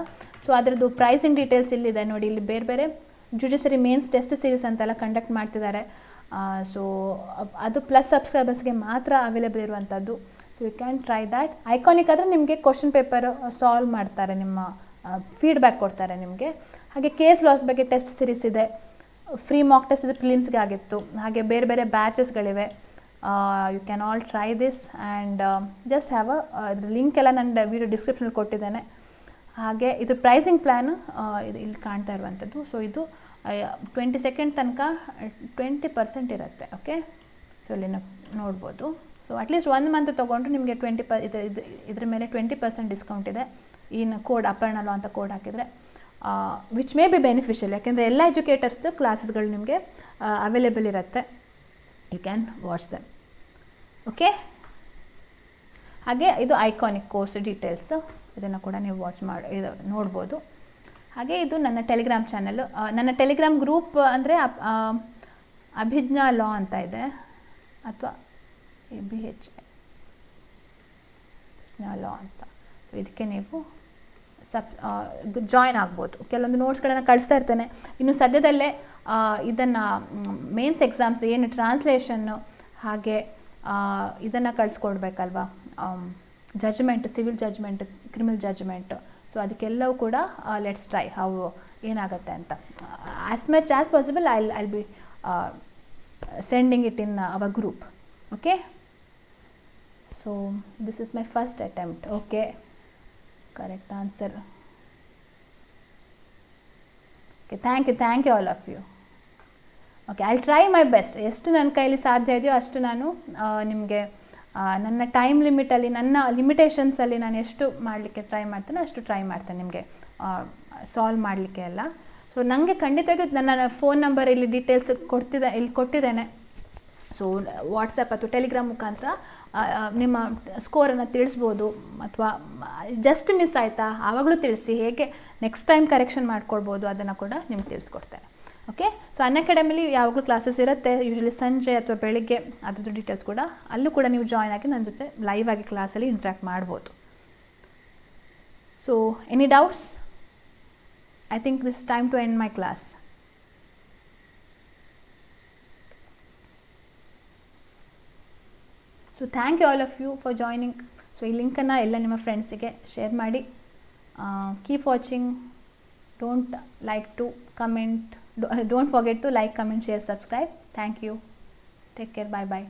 ಸೊ ಅದರದ್ದು ಪ್ರೈಸಿಂಗ್ ಡೀಟೇಲ್ಸ್ ಇಲ್ಲಿದೆ ನೋಡಿ. ಇಲ್ಲಿ ಬೇರೆ ಬೇರೆ ಜುಡಿಷರಿ ಮೇನ್ಸ್ ಟೆಸ್ಟ್ ಸೀರೀಸ್ ಅಂತೆಲ್ಲ ಕಂಡಕ್ಟ್ ಮಾಡ್ತಿದ್ದಾರೆ. ಸೊ ಅದು ಪ್ಲಸ್ ಸಬ್ಸ್ಕ್ರೈಬರ್ಸ್ಗೆ ಮಾತ್ರ ಅವೈಲೇಬಲ್ ಇರುವಂಥದ್ದು. So you can try that. Iconic ಆದರೆ ನಿಮಗೆ ಕ್ವಶನ್ ಪೇಪರ್ ಸಾಲ್ವ್ ಮಾಡ್ತಾರೆ, ನಿಮ್ಮ ಫೀಡ್ಬ್ಯಾಕ್ ಕೊಡ್ತಾರೆ ನಿಮಗೆ. ಹಾಗೆ ಕೇಸ್ ಲಾಸ್ ಬಗ್ಗೆ ಟೆಸ್ಟ್ ಸೀರೀಸ್ ಇದೆ, ಫ್ರೀ ಮಾಕ್ ಟೆಸ್ಟ್ ಪ್ರಿಲಿಮ್ಸ್ಗೆ ಆಗಿತ್ತು. ಹಾಗೆ ಬೇರೆ ಬೇರೆ ಬ್ಯಾಚಸ್ಗಳಿವೆ. You can all try this and just have ಇದ್ರ ಲಿಂಕ್ ಎಲ್ಲ ನನ್ನ ವಿಡಿಯೋ ಡಿಸ್ಕ್ರಿಪ್ಷನಲ್ಲಿ ಕೊಟ್ಟಿದ್ದೇನೆ. ಹಾಗೆ ಇದ್ರ ಪ್ರೈಸಿಂಗ್ ಪ್ಲ್ಯಾನು ಇದು ಇಲ್ಲಿ ಕಾಣ್ತಾ ಇರುವಂಥದ್ದು. ಸೊ ಇದು 22 ತನಕ 20% ಇರುತ್ತೆ. ಓಕೆ, ಸೊ ಇಲ್ಲಿ ನೋಡ್ಬೋದು. ಸೊ ಅಟ್ಲೀಸ್ಟ್ 1 month ತೊಗೊಂಡ್ರೆ ನಿಮಗೆ ಇದ್ರ ಮೇಲೆ 20% ಡಿಸ್ಕೌಂಟ್ ಇದೆ. ಇನ್ನು ಕೋಡ್ ಅಪರ್ಣಾ ಲಾ ಅಂತ ಕೋಡ್ ಹಾಕಿದರೆ ವಿಚ್ ಮೇ ಬಿ ಬೆನಿಫಿಷಿಯಲ್, ಯಾಕೆಂದರೆ ಎಲ್ಲ ಎಜುಕೇಟರ್ಸ್ದು ಕ್ಲಾಸಸ್ಗಳು ನಿಮಗೆ ಅವೈಲೇಬಲ್ ಇರುತ್ತೆ. You can watch them. Okay, ಹಾಗೆ ಇದು ಐಕಾನಿಕ್ ಕೋರ್ಸ್ ಡೀಟೇಲ್ಸು, ಇದನ್ನು ಕೂಡ ನೀವು ಇದು ನೋಡ್ಬೋದು. ಹಾಗೆ ಇದು ನನ್ನ ಟೆಲಿಗ್ರಾಮ್ ಚಾನಲ್ಲು. ನನ್ನ ಟೆಲಿಗ್ರಾಮ್ ಗ್ರೂಪ್ ಅಂದರೆ ಅಭಿಜ್ಞಾ ಲಾ ಅಂತ ಇದೆ, ಅಥವಾ ಅಭಿಜ್ಞಾ ಲಾ ಅಂತ. ಸೊ ಇದಕ್ಕೆ ನೀವು ಜಾಯ್ನ್ ಆಗ್ಬೋದು. ಕೆಲವೊಂದು ನೋಟ್ಸ್ಗಳನ್ನು ಕಳಿಸ್ತಾ ಇರ್ತೇನೆ. ಇನ್ನು ಸದ್ಯದಲ್ಲೇ ಇದನ್ನು ಮೇನ್ಸ್ ಎಕ್ಸಾಮ್ಸ್ ಏನು ಟ್ರಾನ್ಸ್ಲೇಷನ್ನು, ಹಾಗೆ ಇದನ್ನು ಕಳಿಸ್ಕೊಡ್ಬೇಕಲ್ವಾ, judgment, civil judgment, criminal judgment. So ಅದಕ್ಕೆಲ್ಲವೂ ಕೂಡ ಲೆಟ್ಸ್ ಟ್ರೈ ಹೌ ಏನಾಗುತ್ತೆ ಅಂತ. As much as possible I'll be sending it in our group. Okay, so this is my first attempt. Okay, correct answer. Okay, thank you all of you. Okay, I'll try my best. ಎಷ್ಟು ನನ್ನ ಕೈಲಿ ಸಾಧ್ಯ ಇದೆಯೋ ಅಷ್ಟು ನಾನು ನಿಮಗೆ ನನ್ನ time ಲಿಮಿಟಲ್ಲಿ, ನನ್ನ ಲಿಮಿಟೇಷನ್ಸಲ್ಲಿ ನಾನು ಎಷ್ಟು ಮಾಡಲಿಕ್ಕೆ ಟ್ರೈ ಮಾಡ್ತೇನೋ ಅಷ್ಟು ಟ್ರೈ ಮಾಡ್ತೇನೆ ನಿಮಗೆ ಸಾಲ್ವ್ ಮಾಡಲಿಕ್ಕೆ ಎಲ್ಲ. ಸೊ ನನಗೆ ಖಂಡಿತವಾಗಿ ನನ್ನ ಫೋನ್ ನಂಬರ್ ಇಲ್ಲಿ ಡೀಟೇಲ್ಸ್ ಕೊಟ್ಟಿದ್ದೇನೆ. ಸೊ ವಾಟ್ಸಪ್ ಅಥವಾ ಟೆಲಿಗ್ರಾಮ್ ಮುಖಾಂತರ ನಿಮ್ಮ ಸ್ಕೋರನ್ನು ತಿಳಿಸ್ಬೋದು, ಅಥವಾ ಜಸ್ಟ್ ಮಿಸ್ ಆಯಿತಾ ಆವಾಗಲೂ ತಿಳಿಸಿ, ಹೇಗೆ ನೆಕ್ಸ್ಟ್ ಟೈಮ್ ಕರೆಕ್ಷನ್ ಮಾಡ್ಕೊಳ್ಬೋದು ಅದನ್ನು ಕೂಡ ನಿಮ್ಗೆ ತಿಳಿಸ್ಕೊಡ್ತೇನೆ. ಓಕೆ, ಸೊ ಅನ್ಅಕಾಡೆಮಿಲಿ ಯಾವಾಗಲೂ ಕ್ಲಾಸಸ್ ಇರುತ್ತೆ, ಯೂಶ್ವಲಿ ಸಂಜೆ ಅಥವಾ ಬೆಳಿಗ್ಗೆ. ಅದ್ರದ್ದು ಡೀಟೇಲ್ಸ್ ಕೂಡ ಅಲ್ಲೂ ಕೂಡ ನೀವು ಜಾಯ್ನ್ ಆಗಿ ನನ್ನ ಜೊತೆ ಲೈವ್ ಆಗಿ ಕ್ಲಾಸಲ್ಲಿ ಇಂಟ್ರ್ಯಾಕ್ಟ್ ಮಾಡ್ಬೋದು. So any doubts? I think this is time to end my class. So thank you all of you for joining. So ಈ ಲಿಂಕನ್ನು ಎಲ್ಲ ನಿಮ್ಮ ಫ್ರೆಂಡ್ಸಿಗೆ ಶೇರ್ ಮಾಡಿ. Keep watching. Don't forget to like, comment, share, subscribe. Thank you. Take care. Bye bye.